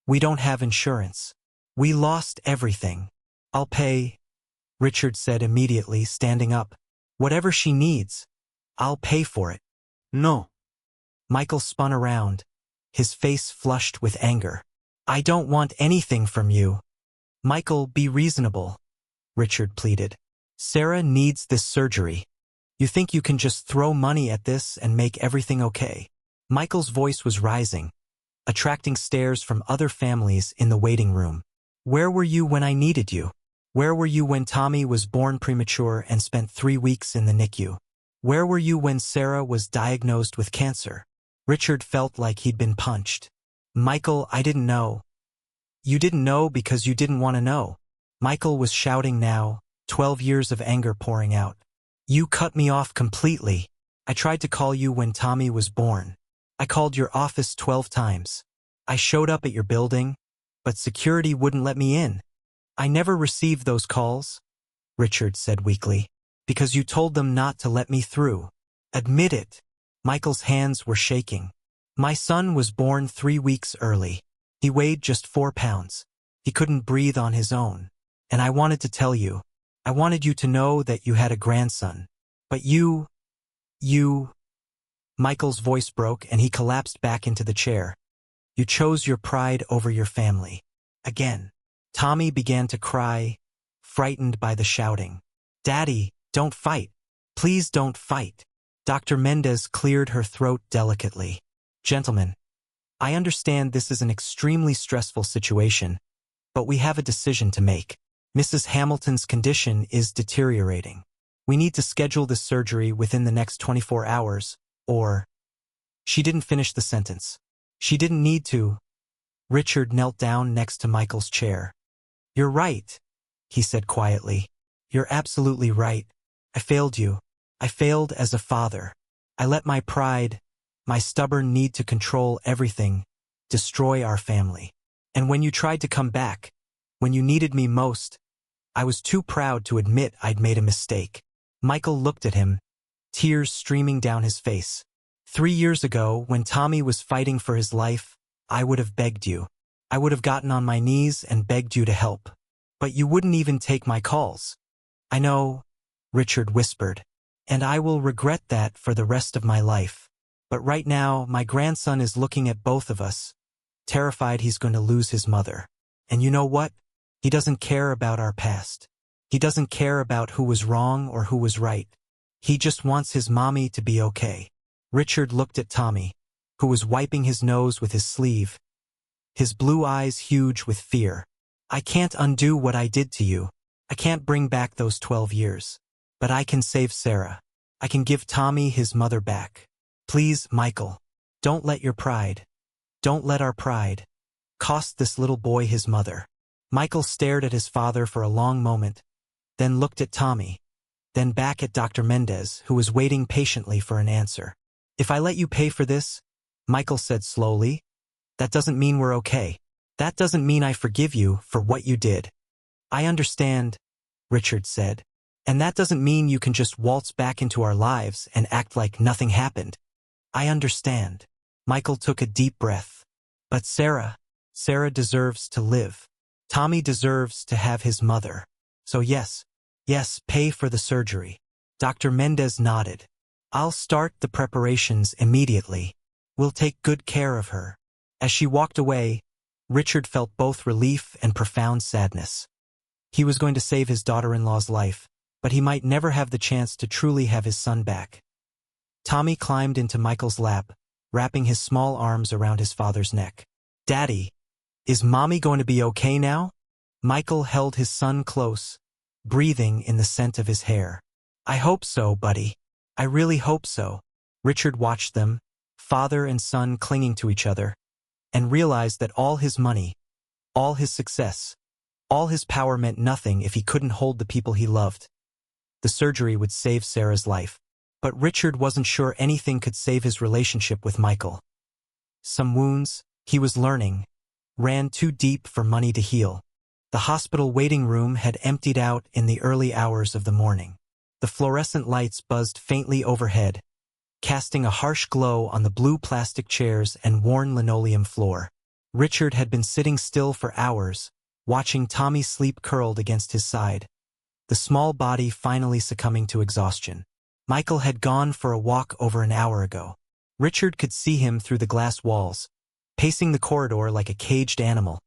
We don't have insurance. We lost everything. I'll pay, Richard said immediately, standing up. Whatever she needs, I'll pay for it. No. Michael spun around, his face flushed with anger. I don't want anything from you. Michael, be reasonable, Richard pleaded. Sarah needs this surgery. You think you can just throw money at this and make everything okay? Michael's voice was rising, attracting stares from other families in the waiting room. Where were you when I needed you? Where were you when Tommy was born premature and spent 3 weeks in the NICU? Where were you when Sarah was diagnosed with cancer? Richard felt like he'd been punched. Michael, I didn't know. You didn't know because you didn't want to know. Michael was shouting now, 12 years of anger pouring out. You cut me off completely. I tried to call you when Tommy was born. I called your office 12 times. I showed up at your building, but security wouldn't let me in. I never received those calls, Richard said weakly, because you told them not to let me through. Admit it. Michael's hands were shaking. My son was born 3 weeks early. He weighed just 4 pounds. He couldn't breathe on his own. And I wanted to tell you. I wanted you to know that you had a grandson. But you... Michael's voice broke and he collapsed back into the chair. You chose your pride over your family. Again. Tommy began to cry, frightened by the shouting. Daddy, don't fight. Please don't fight. Dr. Mendez cleared her throat delicately. Gentlemen, I understand this is an extremely stressful situation, but we have a decision to make. Mrs. Hamilton's condition is deteriorating. We need to schedule this surgery within the next 24 hours, or... She didn't finish the sentence. She didn't need to. Richard knelt down next to Michael's chair. You're right, he said quietly. You're absolutely right. I failed you. I failed as a father. I let my pride, my stubborn need to control everything, destroy our family. And when you tried to come back, when you needed me most, I was too proud to admit I'd made a mistake. Michael looked at him, tears streaming down his face. 3 years ago, when Tommy was fighting for his life, I would have begged you. I would have gotten on my knees and begged you to help. But you wouldn't even take my calls. I know, Richard whispered, and I will regret that for the rest of my life. But right now, my grandson is looking at both of us, terrified he's going to lose his mother. And you know what? He doesn't care about our past. He doesn't care about who was wrong or who was right. He just wants his mommy to be okay. Richard looked at Tommy, who was wiping his nose with his sleeve, his blue eyes huge with fear. I can't undo what I did to you. I can't bring back those 12 years. But I can save Sarah. I can give Tommy his mother back. Please, Michael, don't let your pride, don't let our pride, cost this little boy his mother. Michael stared at his father for a long moment, then looked at Tommy, then back at Dr. Mendez, who was waiting patiently for an answer. If I let you pay for this, Michael said slowly, that doesn't mean we're okay. That doesn't mean I forgive you for what you did. I understand, Richard said. And that doesn't mean you can just waltz back into our lives and act like nothing happened. I understand. Michael took a deep breath. But Sarah deserves to live. Tommy deserves to have his mother. So yes, pay for the surgery. Dr. Mendez nodded. I'll start the preparations immediately. We'll take good care of her. As she walked away, Richard felt both relief and profound sadness. He was going to save his daughter-in-law's life, but he might never have the chance to truly have his son back. Tommy climbed into Michael's lap, wrapping his small arms around his father's neck. Daddy, is Mommy going to be okay now? Michael held his son close, breathing in the scent of his hair. I hope so, buddy. I really hope so. Richard watched them, father and son clinging to each other, and realized that all his money, all his success, all his power meant nothing if he couldn't hold the people he loved. The surgery would save Sarah's life, but Richard wasn't sure anything could save his relationship with Michael. Some wounds, he was learning, ran too deep for money to heal. The hospital waiting room had emptied out in the early hours of the morning. The fluorescent lights buzzed faintly overhead, casting a harsh glow on the blue plastic chairs and worn linoleum floor. Richard had been sitting still for hours, watching Tommy sleep curled against his side, the small body finally succumbing to exhaustion. Michael had gone for a walk over an hour ago. Richard could see him through the glass walls, pacing the corridor like a caged animal,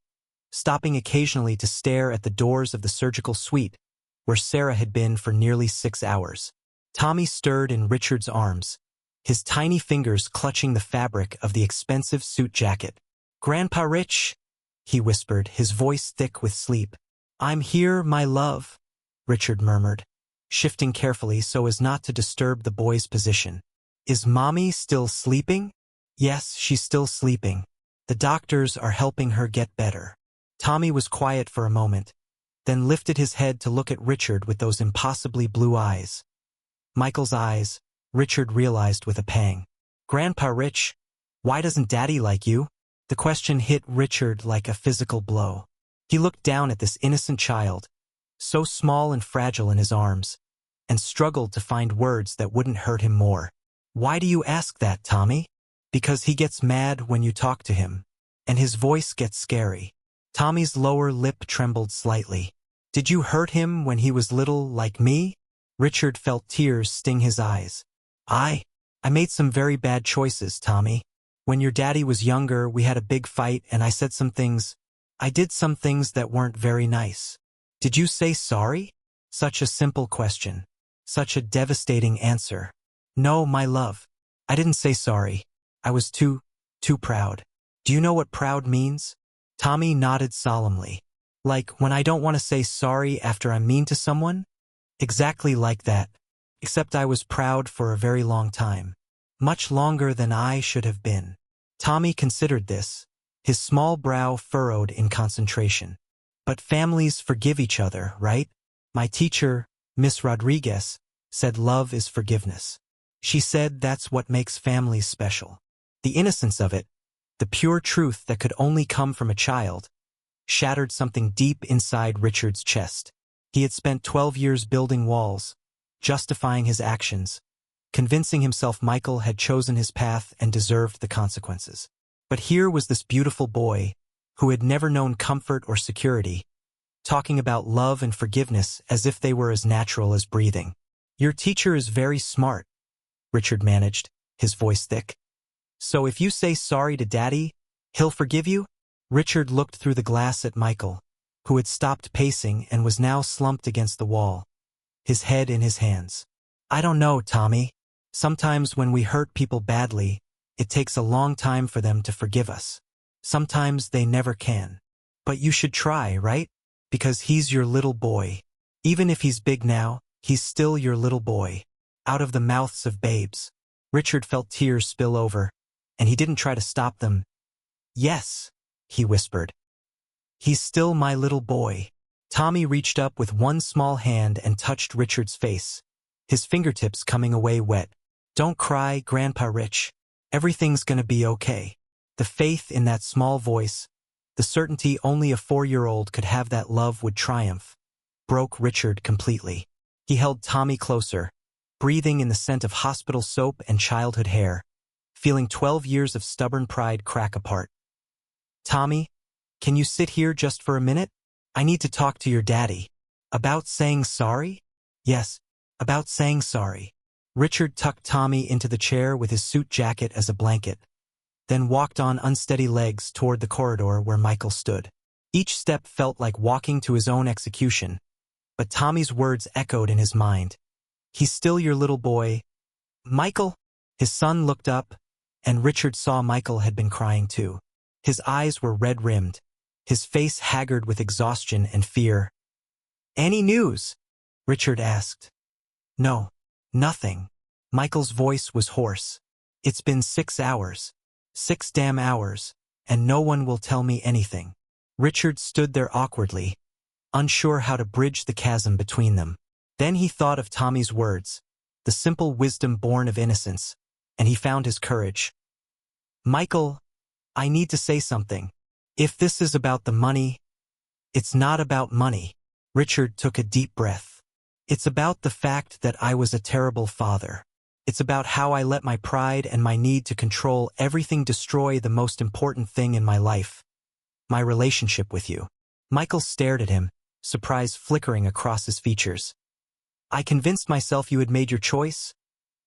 stopping occasionally to stare at the doors of the surgical suite, where Sarah had been for nearly 6 hours. Tommy stirred in Richard's arms, his tiny fingers clutching the fabric of the expensive suit jacket. Grandpa Rich, he whispered, his voice thick with sleep. I'm here, my love, Richard murmured, shifting carefully so as not to disturb the boy's position. Is Mommy still sleeping? Yes, she's still sleeping. The doctors are helping her get better. Tommy was quiet for a moment, then lifted his head to look at Richard with those impossibly blue eyes. Michael's eyes, Richard realized with a pang. Grandpa Rich, why doesn't Daddy like you? The question hit Richard like a physical blow. He looked down at this innocent child, so small and fragile in his arms, and struggled to find words that wouldn't hurt him more. Why do you ask that, Tommy? Because he gets mad when you talk to him, and his voice gets scary. Tommy's lower lip trembled slightly. Did you hurt him when he was little like me? Richard felt tears sting his eyes. I made some very bad choices, Tommy. When your daddy was younger, we had a big fight and I did some things that weren't very nice. Did you say sorry? Such a simple question. Such a devastating answer. No, my love. I didn't say sorry. I was too proud. Do you know what proud means? Tommy nodded solemnly. Like when I don't want to say sorry after I'm mean to someone? Exactly like that. Except I was proud for a very long time. Much longer than I should have been. Tommy considered this, his small brow furrowed in concentration. But families forgive each other, right? My teacher, Miss Rodriguez, said love is forgiveness. She said that's what makes families special. The innocence of it, the pure truth that could only come from a child, shattered something deep inside Richard's chest. He had spent 12 years building walls, justifying his actions, convincing himself Michael had chosen his path and deserved the consequences. But here was this beautiful boy, who had never known comfort or security, talking about love and forgiveness as if they were as natural as breathing. Your teacher is very smart, Richard managed, his voice thick. So if you say sorry to Daddy, he'll forgive you? Richard looked through the glass at Michael, who had stopped pacing and was now slumped against the wall, his head in his hands. I don't know, Tommy. Sometimes when we hurt people badly, it takes a long time for them to forgive us. Sometimes they never can. But you should try, right? Because he's your little boy. Even if he's big now, he's still your little boy. Out of the mouths of babes. Richard felt tears spill over, and he didn't try to stop them. Yes, he whispered. He's still my little boy. Tommy reached up with one small hand and touched Richard's face, his fingertips coming away wet. Don't cry, Grandpa Rich. Everything's gonna be okay. The faith in that small voice, the certainty only a 4-year-old could have that love would triumph, broke Richard completely. He held Tommy closer, breathing in the scent of hospital soap and childhood hair, feeling 12 years of stubborn pride crack apart. Tommy, can you sit here just for a minute? I need to talk to your daddy. About saying sorry? Yes, about saying sorry. Richard tucked Tommy into the chair with his suit jacket as a blanket, then walked on unsteady legs toward the corridor where Michael stood. Each step felt like walking to his own execution, but Tommy's words echoed in his mind. He's still your little boy. Michael? His son looked up, and Richard saw Michael had been crying too. His eyes were red-rimmed, his face haggard with exhaustion and fear. Any news? Richard asked. No, nothing. Michael's voice was hoarse. It's been 6 hours. 6 damn hours, and no one will tell me anything. Richard stood there awkwardly, unsure how to bridge the chasm between them. Then he thought of Tommy's words, the simple wisdom born of innocence, and he found his courage. Michael, I need to say something. If this is about the money, it's not about money. Richard took a deep breath. It's about the fact that I was a terrible father. It's about how I let my pride and my need to control everything destroy the most important thing in my life. My relationship with you. Michael stared at him, surprise flickering across his features. I convinced myself you had made your choice,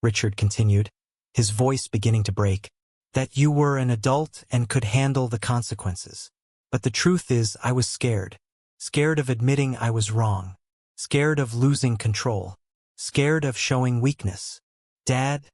Richard continued, his voice beginning to break, that you were an adult and could handle the consequences. But the truth is I was scared. Scared of admitting I was wrong. Scared of losing control. Scared of showing weakness. Dad,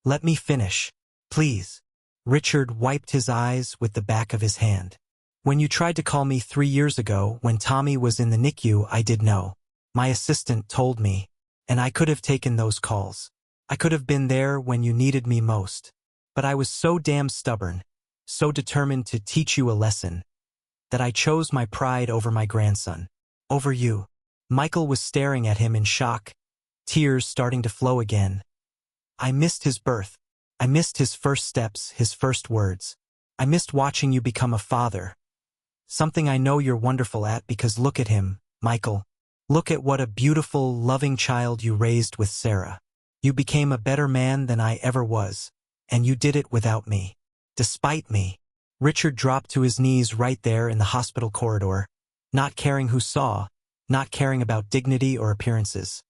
let me finish, please. Richard wiped his eyes with the back of his hand. When you tried to call me 3 years ago when Tommy was in the NICU, I did know. My assistant told me, and I could have taken those calls. I could have been there when you needed me most. But I was so damn stubborn, so determined to teach you a lesson, that I chose my pride over my grandson, over you. Michael was staring at him in shock, tears starting to flow again. I missed his birth. I missed his first steps, his first words. I missed watching you become a father. Something I know you're wonderful at because look at him, Michael. Look at what a beautiful, loving child you raised with Sarah. You became a better man than I ever was, and you did it without me. Despite me. Richard dropped to his knees right there in the hospital corridor, not caring who saw, not caring about dignity or appearances.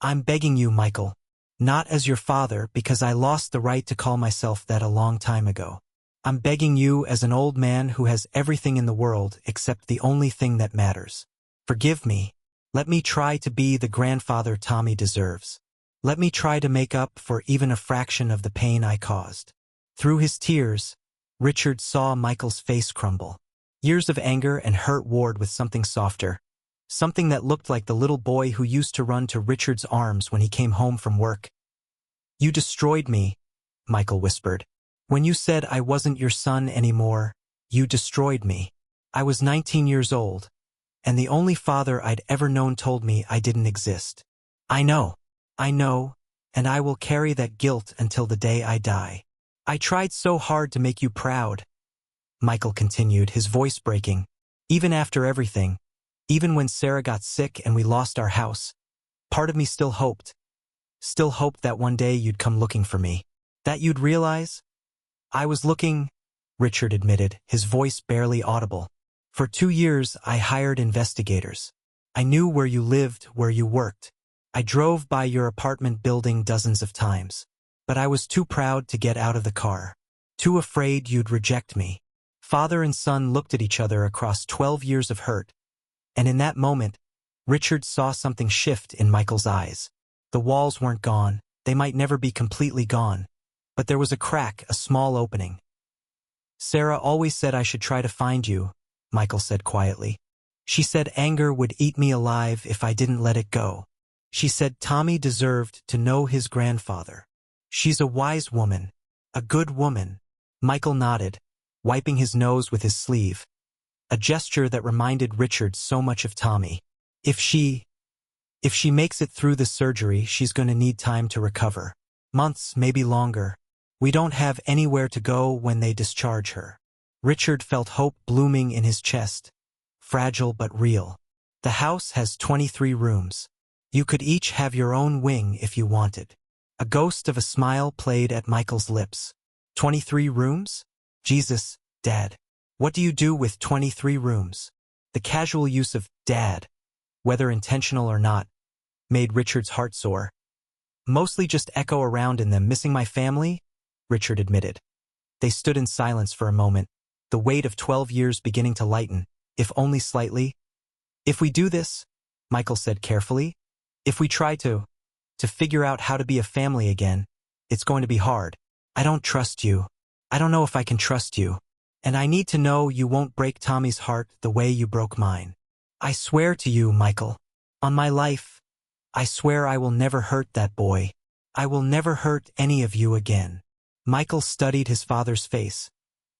I'm begging you, Michael. Not as your father, because I lost the right to call myself that a long time ago. I'm begging you as an old man who has everything in the world except the only thing that matters. Forgive me. Let me try to be the grandfather Tommy deserves. Let me try to make up for even a fraction of the pain I caused. Through his tears, Richard saw Michael's face crumble. Years of anger and hurt warred with something softer, something that looked like the little boy who used to run to Richard's arms when he came home from work. You destroyed me, Michael whispered. When you said I wasn't your son anymore, you destroyed me. I was 19 years old, and the only father I'd ever known told me I didn't exist. I know, and I will carry that guilt until the day I die. I tried so hard to make you proud, Michael continued, his voice breaking. Even after everything, even when Sarah got sick and we lost our house, part of me still hoped that one day you'd come looking for me, that you'd realize. I was looking, Richard admitted, his voice barely audible. For 2 years, I hired investigators. I knew where you lived, where you worked. I drove by your apartment building dozens of times. But I was too proud to get out of the car. Too afraid you'd reject me. Father and son looked at each other across 12 years of hurt. And in that moment, Richard saw something shift in Michael's eyes. The walls weren't gone. They might never be completely gone. But there was a crack, a small opening. Sarah always said I should try to find you, Michael said quietly. She said anger would eat me alive if I didn't let it go. She said Tommy deserved to know his grandfather. She's a wise woman, a good woman. Michael nodded, wiping his nose with his sleeve, a gesture that reminded Richard so much of Tommy. If she makes it through the surgery, she's going to need time to recover. Months, maybe longer. We don't have anywhere to go when they discharge her. Richard felt hope blooming in his chest, fragile but real. The house has 23 rooms. You could each have your own wing if you wanted. A ghost of a smile played at Michael's lips. 23 rooms? Jesus, Dad. What do you do with 23 rooms? The casual use of Dad, whether intentional or not, made Richard's heart sore. Mostly just echo around in them. Missing my family? Richard admitted. They stood in silence for a moment, the weight of 12 years beginning to lighten, if only slightly. If we do this, Michael said carefully, if we try to figure out how to be a family again, it's going to be hard. I don't trust you. I don't know if I can trust you. And I need to know you won't break Tommy's heart the way you broke mine. I swear to you, Michael, on my life, I swear I will never hurt that boy. I will never hurt any of you again. Michael studied his father's face,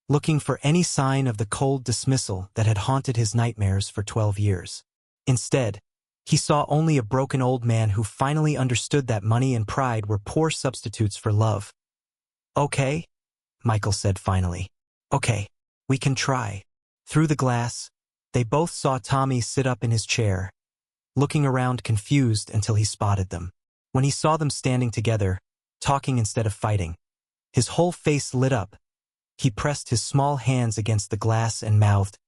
looking for any sign of the cold dismissal that had haunted his nightmares for 12 years. Instead, he saw only a broken old man who finally understood that money and pride were poor substitutes for love. Okay, Michael said finally. Okay, we can try. Through the glass, they both saw Tommy sit up in his chair, looking around confused until he spotted them. When he saw them standing together, talking instead of fighting, his whole face lit up. He pressed his small hands against the glass and mouthed,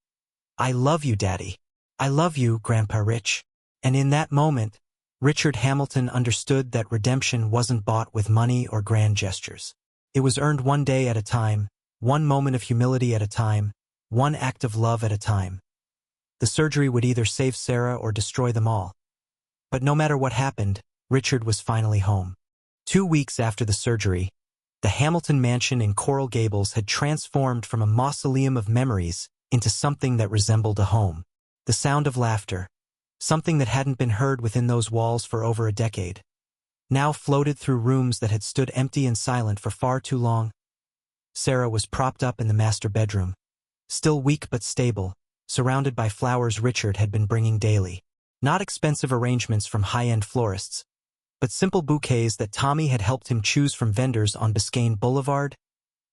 I love you, Daddy. I love you, Grandpa Rich. And in that moment, Richard Hamilton understood that redemption wasn't bought with money or grand gestures. It was earned one day at a time, one moment of humility at a time, one act of love at a time. The surgery would either save Sarah or destroy them all. But no matter what happened, Richard was finally home. 2 weeks after the surgery, the Hamilton mansion in Coral Gables had transformed from a mausoleum of memories into something that resembled a home. The sound of laughter, something that hadn't been heard within those walls for over a decade, now floated through rooms that had stood empty and silent for far too long. Sarah was propped up in the master bedroom, still weak but stable, surrounded by flowers Richard had been bringing daily. Not expensive arrangements from high-end florists, but simple bouquets that Tommy had helped him choose from vendors on Biscayne Boulevard,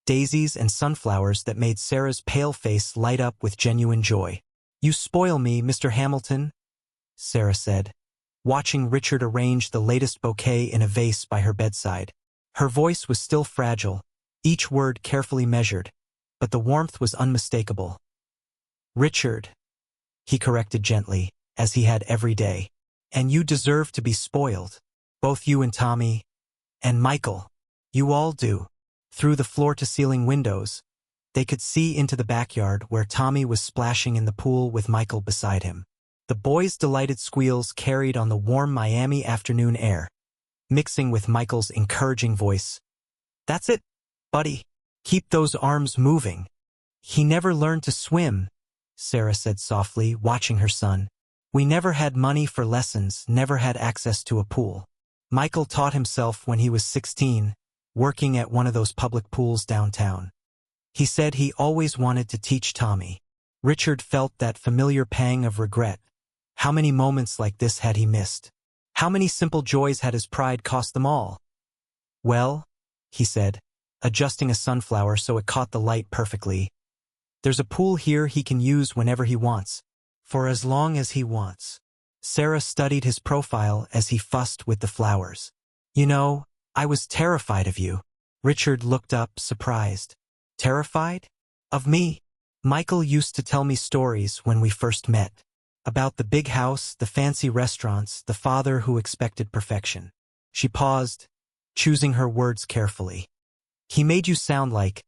daisies and sunflowers that made Sarah's pale face light up with genuine joy. You spoil me, Mr. Hamilton, Sarah said, watching Richard arrange the latest bouquet in a vase by her bedside. Her voice was still fragile, each word carefully measured, but the warmth was unmistakable. "Richard," he corrected gently, as he had every day. "And you deserve to be spoiled. Both you and Tommy. And Michael. You all do." Through the floor-to-ceiling windows, they could see into the backyard where Tommy was splashing in the pool with Michael beside him. The boys' delighted squeals carried on the warm Miami afternoon air, mixing with Michael's encouraging voice. "That's it, buddy. Keep those arms moving." "He never learned to swim," Sarah said softly, watching her son. "We never had money for lessons, never had access to a pool. Michael taught himself when he was 16, working at one of those public pools downtown. He said he always wanted to teach Tommy." Richard felt that familiar pang of regret. How many moments like this had he missed? How many simple joys had his pride cost them all? "Well," he said, adjusting a sunflower so it caught the light perfectly, "there's a pool here he can use whenever he wants, for as long as he wants." Sarah studied his profile as he fussed with the flowers. "You know, I was terrified of you." Richard looked up, surprised. "Terrified? Of me?" "Michael used to tell me stories when we first met. About the big house, the fancy restaurants, the father who expected perfection." She paused, choosing her words carefully. "He made you sound like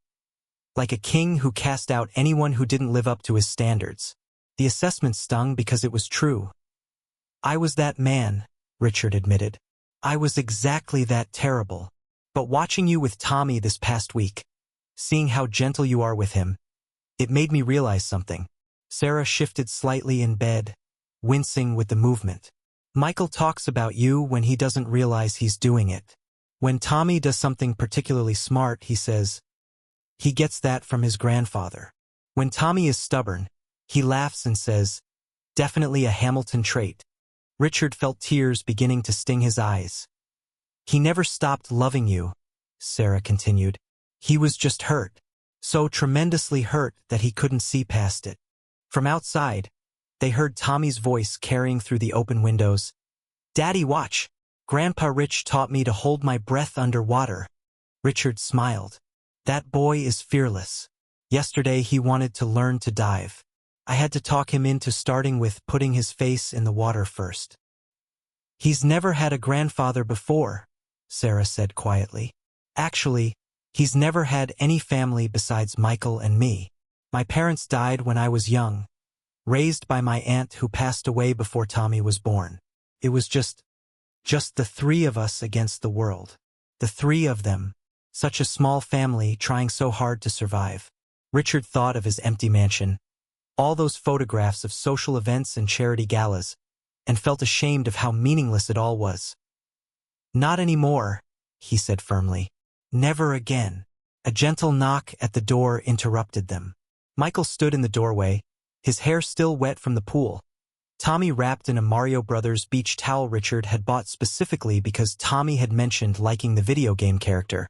a king who cast out anyone who didn't live up to his standards." The assessment stung because it was true. "I was that man," Richard admitted. "I was exactly that terrible. But watching you with Tommy this past week, seeing how gentle you are with him, it made me realize something." Sarah shifted slightly in bed, wincing with the movement. "Michael talks about you when he doesn't realize he's doing it. When Tommy does something particularly smart, he says he gets that from his grandfather. When Tommy is stubborn, he laughs and says, 'Definitely a Hamilton trait.'" Richard felt tears beginning to sting his eyes. "He never stopped loving you," Sarah continued. "He was just hurt. So tremendously hurt that he couldn't see past it." From outside, they heard Tommy's voice carrying through the open windows. "Daddy, watch. Grandpa Rich taught me to hold my breath underwater." Richard smiled. "That boy is fearless. Yesterday he wanted to learn to dive. I had to talk him into starting with putting his face in the water first." "He's never had a grandfather before," Sarah said quietly. "Actually, he's never had any family besides Michael and me. My parents died when I was young, raised by my aunt who passed away before Tommy was born. It was just the three of us against the world. The three of them. Such a small family trying so hard to survive." Richard thought of his empty mansion, all those photographs of social events and charity galas, and felt ashamed of how meaningless it all was. "Not anymore," he said firmly. "Never again." A gentle knock at the door interrupted them. Michael stood in the doorway, his hair still wet from the pool. Tommy wrapped in a Mario Brothers beach towel Richard had bought specifically because Tommy had mentioned liking the video game character.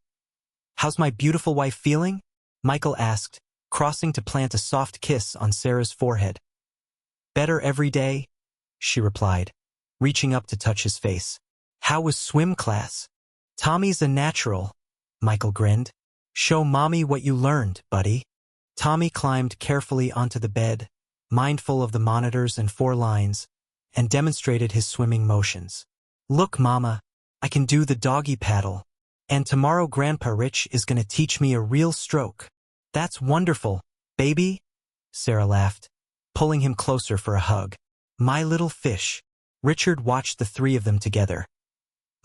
"How's my beautiful wife feeling?" Michael asked, crossing to plant a soft kiss on Sarah's forehead. "Better every day," she replied, reaching up to touch his face. "How was swim class?" "Tommy's a natural," Michael grinned. "Show mommy what you learned, buddy." Tommy climbed carefully onto the bed, mindful of the monitors and 4 lines, and demonstrated his swimming motions. "Look, Mama, I can do the doggy paddle. And tomorrow Grandpa Rich is gonna teach me a real stroke." "That's wonderful, baby," Sarah laughed, pulling him closer for a hug. "My little fish." Richard watched the 3 of them together.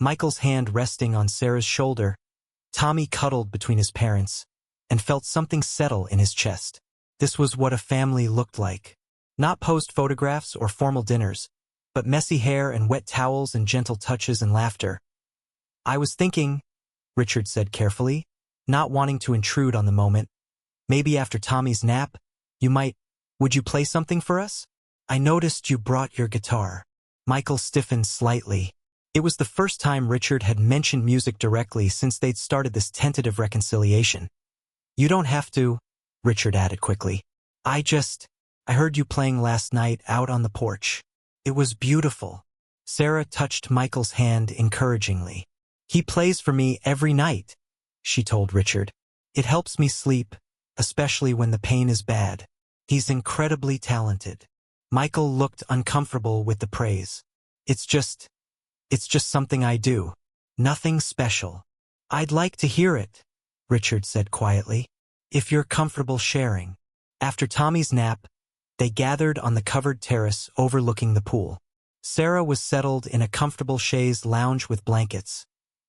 Michael's hand resting on Sarah's shoulder, Tommy cuddled between his parents, and felt something settle in his chest. This was what a family looked like. Not posed photographs or formal dinners, but messy hair and wet towels and gentle touches and laughter. "I was thinking," Richard said carefully, not wanting to intrude on the moment, "maybe after Tommy's nap, would you play something for us? I noticed you brought your guitar." Michael stiffened slightly. It was the first time Richard had mentioned music directly since they'd started this tentative reconciliation. "You don't have to," Richard added quickly. I heard you playing last night out on the porch. It was beautiful." Sarah touched Michael's hand encouragingly. "He plays for me every night," she told Richard. "It helps me sleep, especially when the pain is bad. He's incredibly talented. Michael looked uncomfortable with the praise. It's just something I do. Nothing special. I'd like to hear it, Richard said quietly. If you're comfortable sharing. After Tommy's nap, they gathered on the covered terrace overlooking the pool. Sarah was settled in a comfortable chaise lounge with blankets,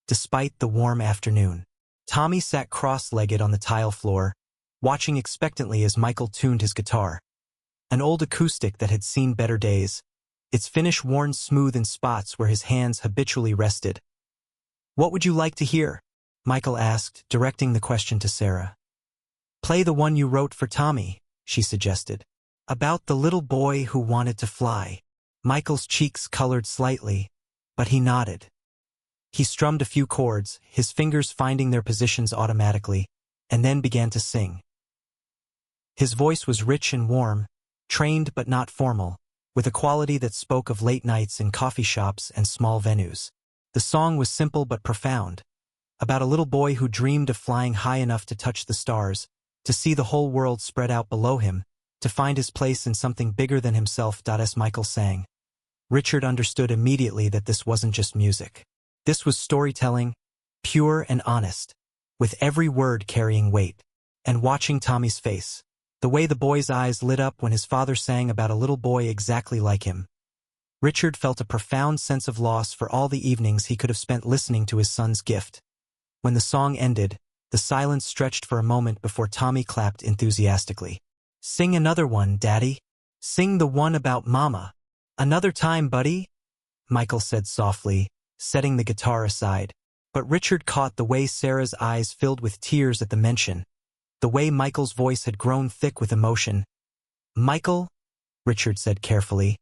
despite the warm afternoon. Tommy sat cross-legged on the tile floor, watching expectantly as Michael tuned his guitar. An old acoustic that had seen better days, its finish worn smooth in spots where his hands habitually rested. "What would you like to hear?" Michael asked, directing the question to Sarah. "Play the one you wrote for Tommy," she suggested. "About the little boy who wanted to fly." Michael's cheeks colored slightly, but he nodded. He strummed a few chords, his fingers finding their positions automatically, and then began to sing. His voice was rich and warm, trained but not formal, with a quality that spoke of late nights in coffee shops and small venues. The song was simple but profound, about a little boy who dreamed of flying high enough to touch the stars, to see the whole world spread out below him, to find his place in something bigger than himself. As Michael sang, Richard understood immediately that this wasn't just music. This was storytelling, pure and honest, with every word carrying weight. And watching Tommy's face, the way the boy's eyes lit up when his father sang about a little boy exactly like him, Richard felt a profound sense of loss for all the evenings he could have spent listening to his son's gift. When the song ended, the silence stretched for a moment before Tommy clapped enthusiastically. "Sing another one, Daddy. Sing the one about Mama." "Another time, buddy," Michael said softly, setting the guitar aside. But Richard caught the way Sarah's eyes filled with tears at the mention, the way Michael's voice had grown thick with emotion. "Michael," Richard said carefully,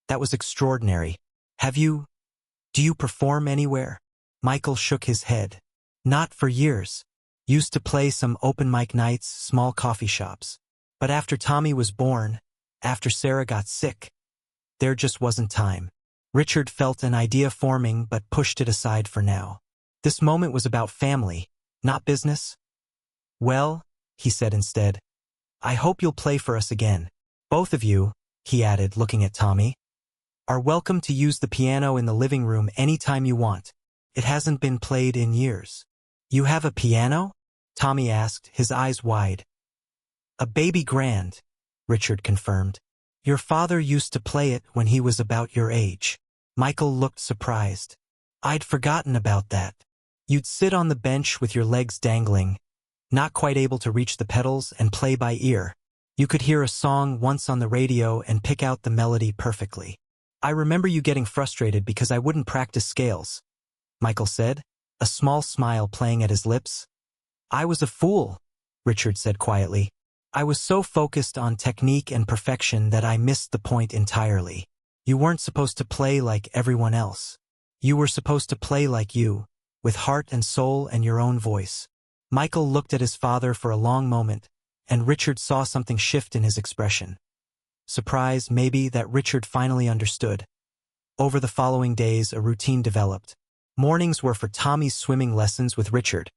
"that was extraordinary. Do you perform anywhere?" Michael shook his head. "Not for years. Used to play some open mic nights, small coffee shops. But after Tommy was born, after Sarah got sick, there just wasn't time." Richard felt an idea forming but pushed it aside for now. This moment was about family, not business. "Well," he said instead, "I hope you'll play for us again. Both of you," he added, looking at Tommy, "are welcome to use the piano in the living room anytime you want. It hasn't been played in years." "You have a piano?" Tommy asked, his eyes wide. "A baby grand," Richard confirmed. "Your father used to play it when he was about your age." Michael looked surprised. "I'd forgotten about that. You'd sit on the bench with your legs dangling, not quite able to reach the pedals, and play by ear. You could hear a song once on the radio and pick out the melody perfectly. I remember you getting frustrated because I wouldn't practice scales," Michael said, a small smile playing at his lips. "I was a fool," Richard said quietly. "I was so focused on technique and perfection that I missed the point entirely. You weren't supposed to play like everyone else. You were supposed to play like you, with heart and soul and your own voice." Michael looked at his father for a long moment, and Richard saw something shift in his expression. Surprise, maybe, that Richard finally understood. Over the following days, a routine developed. Mornings were for Tommy's swimming lessons with Richard,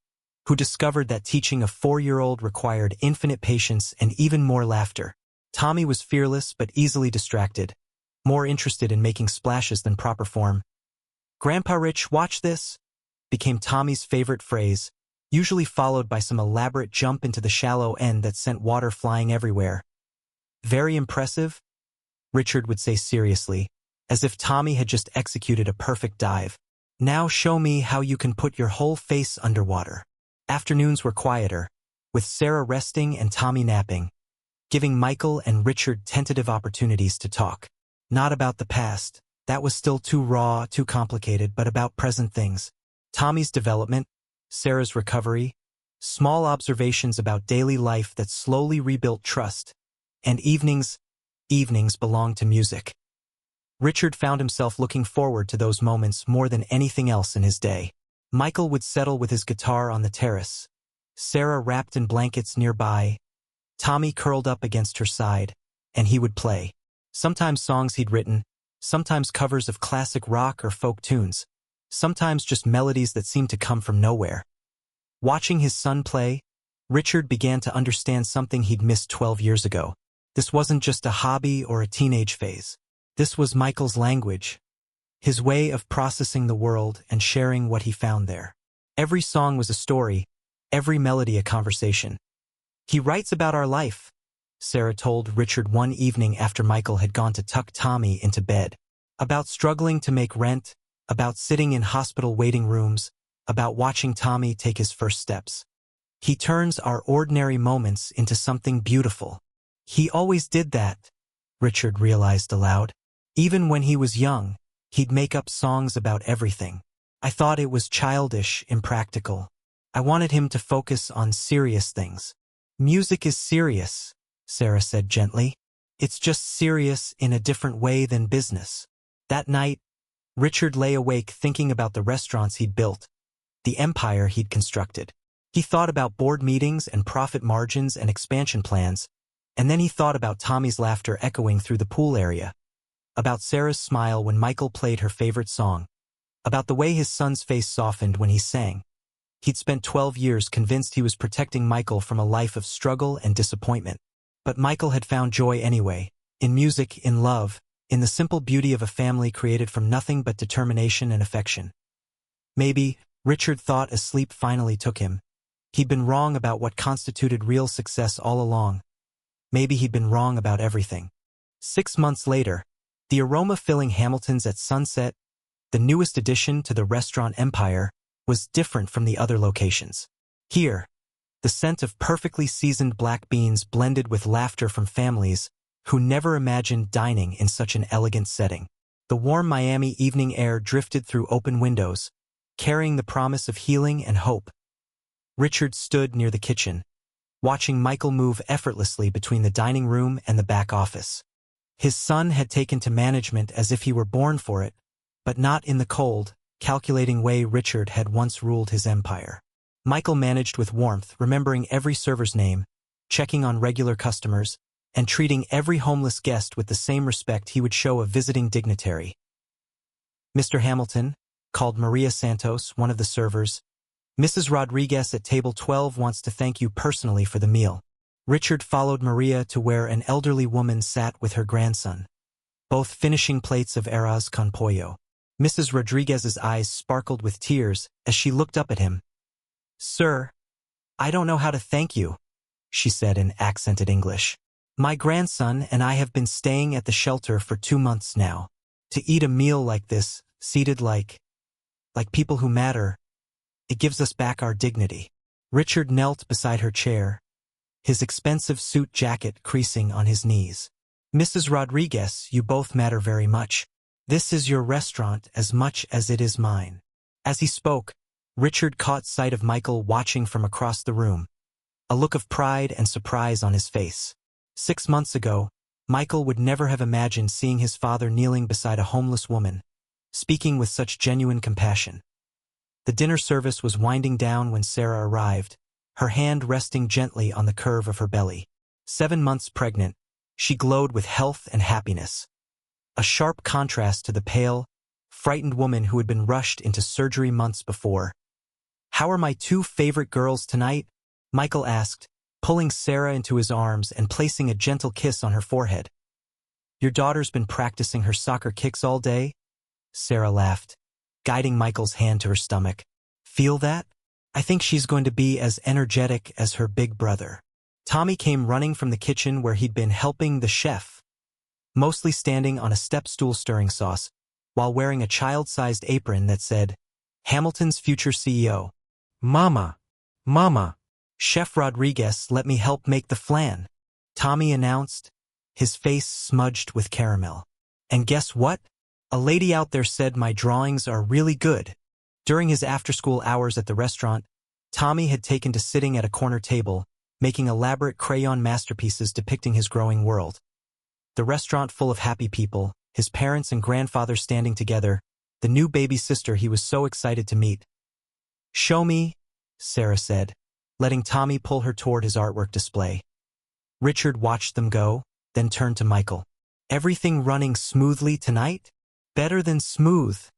who discovered that teaching a 4-year-old required infinite patience and even more laughter. Tommy was fearless but easily distracted, more interested in making splashes than proper form. "Grandpa Rich, watch this," became Tommy's favorite phrase, usually followed by some elaborate jump into the shallow end that sent water flying everywhere. "Very impressive," Richard would say seriously, as if Tommy had just executed a perfect dive. "Now show me how you can put your whole face underwater." Afternoons were quieter, with Sarah resting and Tommy napping, giving Michael and Richard tentative opportunities to talk. Not about the past, that was still too raw, too complicated, but about present things. Tommy's development, Sarah's recovery, small observations about daily life that slowly rebuilt trust, and evenings belonged to music. Richard found himself looking forward to those moments more than anything else in his day. Michael would settle with his guitar on the terrace, Sarah wrapped in blankets nearby, Tommy curled up against her side, and he would play. Sometimes songs he'd written, sometimes covers of classic rock or folk tunes, sometimes just melodies that seemed to come from nowhere. Watching his son play, Richard began to understand something he'd missed 12 years ago. This wasn't just a hobby or a teenage phase. This was Michael's language, his way of processing the world and sharing what he found there. Every song was a story, every melody a conversation. "He writes about our life," Sarah told Richard one evening after Michael had gone to tuck Tommy into bed. "About struggling to make rent, about sitting in hospital waiting rooms, about watching Tommy take his first steps. He turns our ordinary moments into something beautiful." He always did that, Richard realized aloud. Even when he was young, he'd make up songs about everything. "I thought it was childish, impractical. I wanted him to focus on serious things." "Music is serious," Sarah said gently. "It's just serious in a different way than business." That night, Richard lay awake thinking about the restaurants he'd built, the empire he'd constructed. He thought about board meetings and profit margins and expansion plans, and then he thought about Tommy's laughter echoing through the pool area, about Sarah's smile when Michael played her favorite song, about the way his son's face softened when he sang. He'd spent 12 years convinced he was protecting Michael from a life of struggle and disappointment. But Michael had found joy anyway, in music, in love, in the simple beauty of a family created from nothing but determination and affection. Maybe, Richard thought, as sleep finally took him, he'd been wrong about what constituted real success all along. Maybe he'd been wrong about everything. 6 months later, the aroma filling Hamilton's at sunset, the newest addition to the restaurant empire, was different from the other locations. Here, the scent of perfectly seasoned black beans blended with laughter from families who never imagined dining in such an elegant setting. The warm Miami evening air drifted through open windows, carrying the promise of healing and hope. Richard stood near the kitchen, watching Michael move effortlessly between the dining room and the back office. His son had taken to management as if he were born for it, but not in the cold, calculating way Richard had once ruled his empire. Michael managed with warmth, remembering every server's name, checking on regular customers, and treating every homeless guest with the same respect he would show a visiting dignitary. "Mr. Hamilton," called Maria Santos, one of the servers, "Mrs. Rodriguez at table 12 wants to thank you personally for the meal." Richard followed Maria to where an elderly woman sat with her grandson, both finishing plates of arroz con pollo. Mrs. Rodriguez's eyes sparkled with tears as she looked up at him. "Sir, I don't know how to thank you," she said in accented English. "My grandson and I have been staying at the shelter for 2 months now. To eat a meal like this, seated like people who matter, it gives us back our dignity." Richard knelt beside her chair, his expensive suit jacket creasing on his knees. "Mrs. Rodriguez, you both matter very much. This is your restaurant as much as it is mine." As he spoke, Richard caught sight of Michael watching from across the room, a look of pride and surprise on his face. 6 months ago, Michael would never have imagined seeing his father kneeling beside a homeless woman, speaking with such genuine compassion. The dinner service was winding down when Sarah arrived, her hand resting gently on the curve of her belly. 7 months pregnant, she glowed with health and happiness, a sharp contrast to the pale, frightened woman who had been rushed into surgery months before. "How are my 2 favorite girls tonight?" Michael asked, pulling Sarah into his arms and placing a gentle kiss on her forehead. "Your daughter's been practicing her soccer kicks all day?" Sarah laughed, guiding Michael's hand to her stomach. "Feel that? I think she's going to be as energetic as her big brother." Tommy came running from the kitchen where he'd been helping the chef, mostly standing on a step stool stirring sauce, while wearing a child-sized apron that said, "Hamilton's future CEO." Mama. Mama. "Chef Rodriguez, let me help make the flan," Tommy announced, his face smudged with caramel. "And guess what? A lady out there said my drawings are really good." During his after-school hours at the restaurant, Tommy had taken to sitting at a corner table, making elaborate crayon masterpieces depicting his growing world. The restaurant full of happy people, his parents and grandfather standing together, the new baby sister he was so excited to meet. "Show me," Sarah said, letting Tommy pull her toward his artwork display. Richard watched them go, then turned to Michael. "Everything running smoothly tonight?" "Better than smooth,"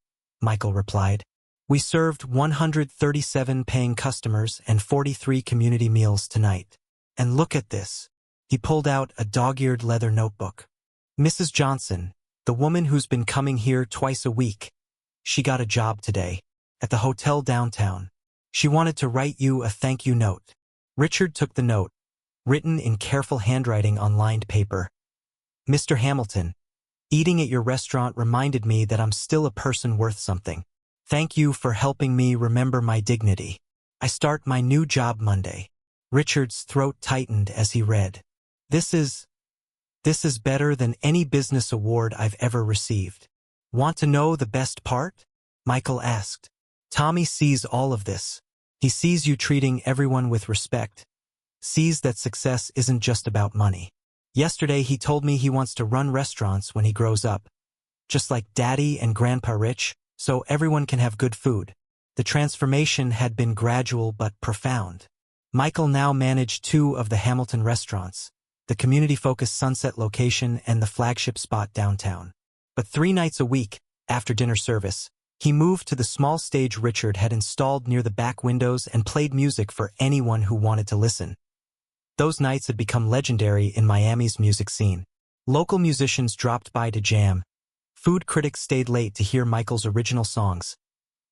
Michael replied. We served 137 paying customers and 43 community meals tonight. And look at this. He pulled out a dog-eared leather notebook. Mrs. Johnson, the woman who's been coming here twice a week, she got a job today, at the hotel downtown. She wanted to write you a thank you note. Richard took the note, written in careful handwriting on lined paper. Mr. Hamilton, eating at your restaurant reminded me that I'm still a person worth something. Thank you for helping me remember my dignity. I start my new job Monday. Richard's throat tightened as he read. This is better than any business award I've ever received. Want to know the best part? Michael asked. Tommy sees all of this. He sees you treating everyone with respect. Sees that success isn't just about money. Yesterday he told me he wants to run restaurants when he grows up. Just like Daddy and Grandpa Rich, so everyone can have good food. The transformation had been gradual but profound. Michael now managed 2 of the Hamilton restaurants, the community-focused Sunset location and the flagship spot downtown. But 3 nights a week, after dinner service, he moved to the small stage Richard had installed near the back windows and played music for anyone who wanted to listen. Those nights had become legendary in Miami's music scene. Local musicians dropped by to jam. Food critics stayed late to hear Michael's original songs.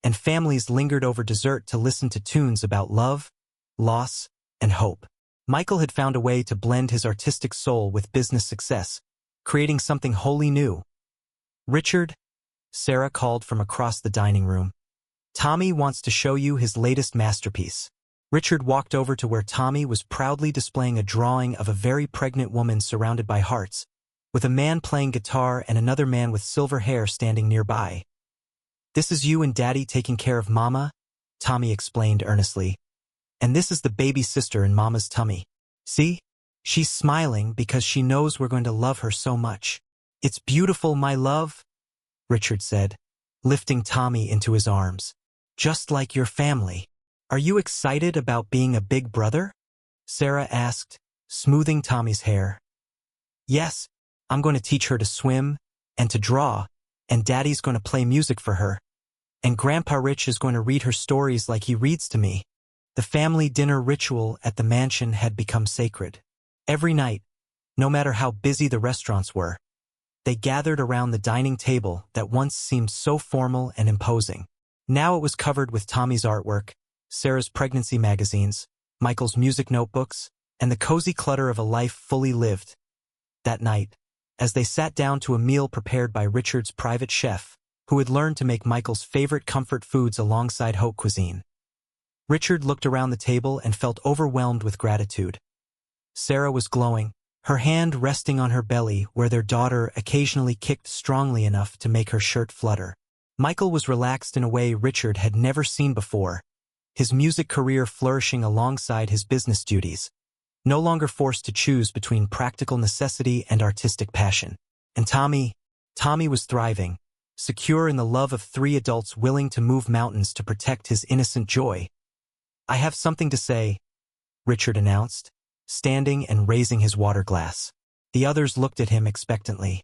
And families lingered over dessert to listen to tunes about love, loss, and hope. Michael had found a way to blend his artistic soul with business success, creating something wholly new. Richard, Sarah called from across the dining room. Tommy wants to show you his latest masterpiece. Richard walked over to where Tommy was proudly displaying a drawing of a very pregnant woman surrounded by hearts, with a man playing guitar and another man with silver hair standing nearby. This is you and Daddy taking care of Mama, Tommy explained earnestly. And this is the baby sister in Mama's tummy. See? She's smiling because she knows we're going to love her so much. It's beautiful, my love, Richard said, lifting Tommy into his arms. Just like your family. Are you excited about being a big brother? Sarah asked, smoothing Tommy's hair. Yes, I'm going to teach her to swim and to draw, and Daddy's going to play music for her. And Grandpa Rich is going to read her stories like he reads to me. The family dinner ritual at the mansion had become sacred. Every night, no matter how busy the restaurants were, they gathered around the dining table that once seemed so formal and imposing. Now it was covered with Tommy's artwork, Sarah's pregnancy magazines, Michael's music notebooks, and the cozy clutter of a life fully lived. That night, as they sat down to a meal prepared by Richard's private chef, who had learned to make Michael's favorite comfort foods alongside haute cuisine, Richard looked around the table and felt overwhelmed with gratitude. Sarah was glowing, her hand resting on her belly where their daughter occasionally kicked strongly enough to make her shirt flutter. Michael was relaxed in a way Richard had never seen before, his music career flourishing alongside his business duties, no longer forced to choose between practical necessity and artistic passion. And Tommy was thriving, secure in the love of 3 adults willing to move mountains to protect his innocent joy. I have something to say, Richard announced, standing and raising his water glass. The others looked at him expectantly.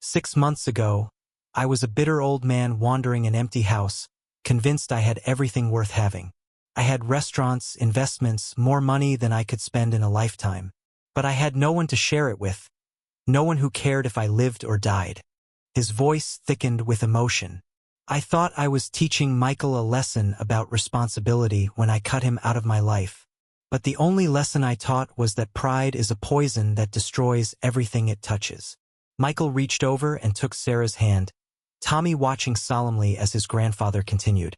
6 months ago, I was a bitter old man wandering an empty house, convinced I had everything worth having. I had restaurants, investments, more money than I could spend in a lifetime. But I had no one to share it with, no one who cared if I lived or died. His voice thickened with emotion. I thought I was teaching Michael a lesson about responsibility when I cut him out of my life. But the only lesson I taught was that pride is a poison that destroys everything it touches. Michael reached over and took Sarah's hand, Tommy watching solemnly as his grandfather continued.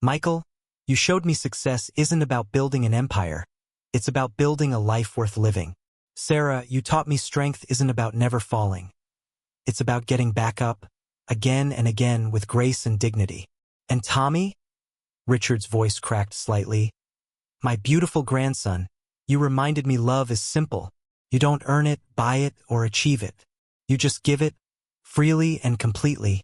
Michael, you showed me success isn't about building an empire. It's about building a life worth living. Sarah, you taught me strength isn't about never falling. It's about getting back up, again and again with grace and dignity. And Tommy? Richard's voice cracked slightly. My beautiful grandson, you reminded me love is simple. You don't earn it, buy it, or achieve it. You just give it, freely and completely,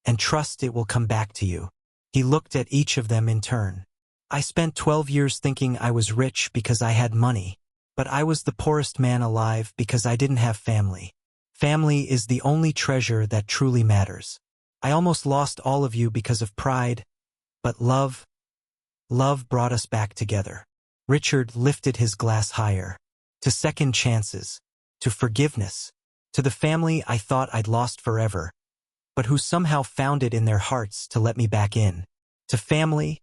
and trust it will come back to you. He looked at each of them in turn. I spent 12 years thinking I was rich because I had money, but I was the poorest man alive because I didn't have family. Family is the only treasure that truly matters. I almost lost all of you because of pride, but love brought us back together. Richard lifted his glass higher. To second chances, to forgiveness, to the family I thought I'd lost forever, but who somehow found it in their hearts to let me back in. To family,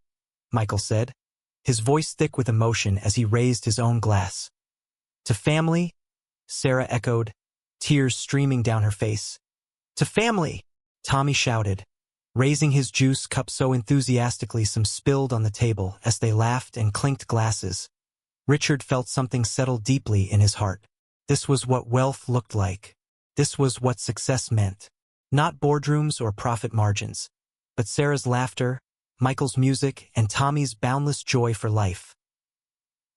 Michael said, his voice thick with emotion as he raised his own glass. To family, Sarah echoed, tears streaming down her face. To family, Tommy shouted, raising his juice cup so enthusiastically some spilled on the table as they laughed and clinked glasses. Richard felt something settle deeply in his heart. This was what wealth looked like. This was what success meant. Not boardrooms or profit margins, but Sarah's laughter, Michael's music, and Tommy's boundless joy for life.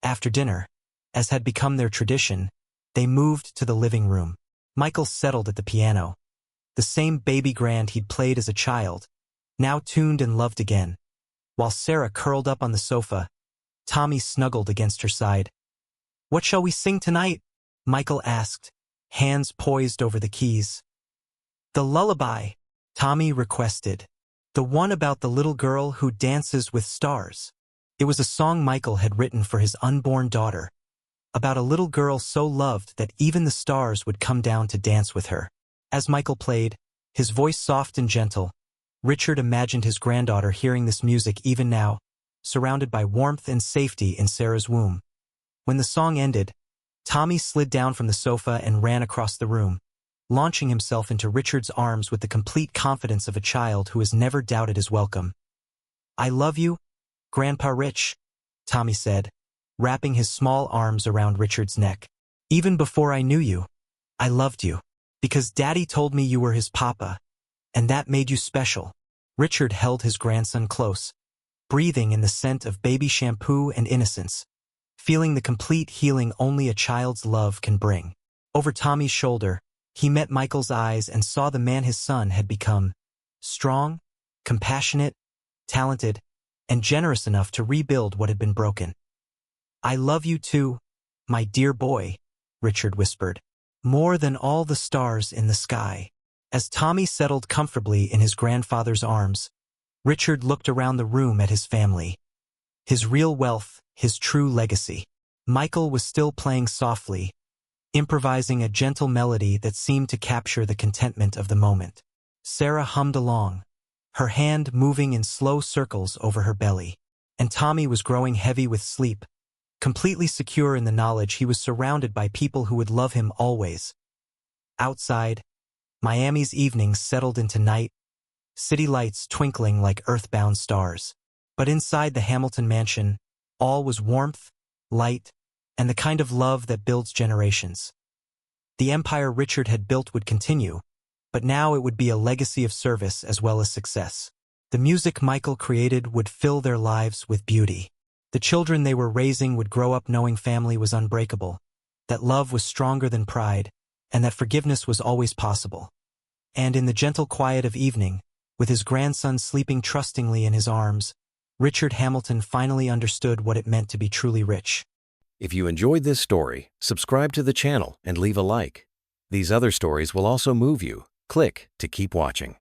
After dinner, as had become their tradition, they moved to the living room. Michael settled at the piano. The same baby grand he'd played as a child, now tuned and loved again. While Sarah curled up on the sofa, Tommy snuggled against her side. "What shall we sing tonight?" Michael asked, hands poised over the keys. "The lullaby," Tommy requested. "The one about the little girl who dances with stars." It was a song Michael had written for his unborn daughter, about a little girl so loved that even the stars would come down to dance with her. As Michael played, his voice soft and gentle, Richard imagined his granddaughter hearing this music even now, surrounded by warmth and safety in Sarah's womb. When the song ended, Tommy slid down from the sofa and ran across the room, launching himself into Richard's arms with the complete confidence of a child who has never doubted his welcome. "I love you, Grandpa Rich," Tommy said, wrapping his small arms around Richard's neck. "Even before I knew you, I loved you, because Daddy told me you were his papa, and that made you special." Richard held his grandson close, breathing in the scent of baby shampoo and innocence, feeling the complete healing only a child's love can bring. Over Tommy's shoulder, he met Michael's eyes and saw the man his son had become: strong, compassionate, talented, and generous enough to rebuild what had been broken. "I love you too, my dear boy," Richard whispered, "more than all the stars in the sky." As Tommy settled comfortably in his grandfather's arms, Richard looked around the room at his family. His real wealth, his true legacy. Michael was still playing softly, improvising a gentle melody that seemed to capture the contentment of the moment. Sarah hummed along, her hand moving in slow circles over her belly. And Tommy was growing heavy with sleep, completely secure in the knowledge he was surrounded by people who would love him always. Outside, Miami's evenings settled into night, city lights twinkling like earthbound stars. But inside the Hamilton mansion, all was warmth, light, and the kind of love that builds generations. The empire Richard had built would continue, but now it would be a legacy of service as well as success. The music Michael created would fill their lives with beauty. The children they were raising would grow up knowing family was unbreakable, that love was stronger than pride, and that forgiveness was always possible. And in the gentle quiet of evening, with his grandson sleeping trustingly in his arms, Richard Hamilton finally understood what it meant to be truly rich. If you enjoyed this story, subscribe to the channel and leave a like. These other stories will also move you. Click to keep watching.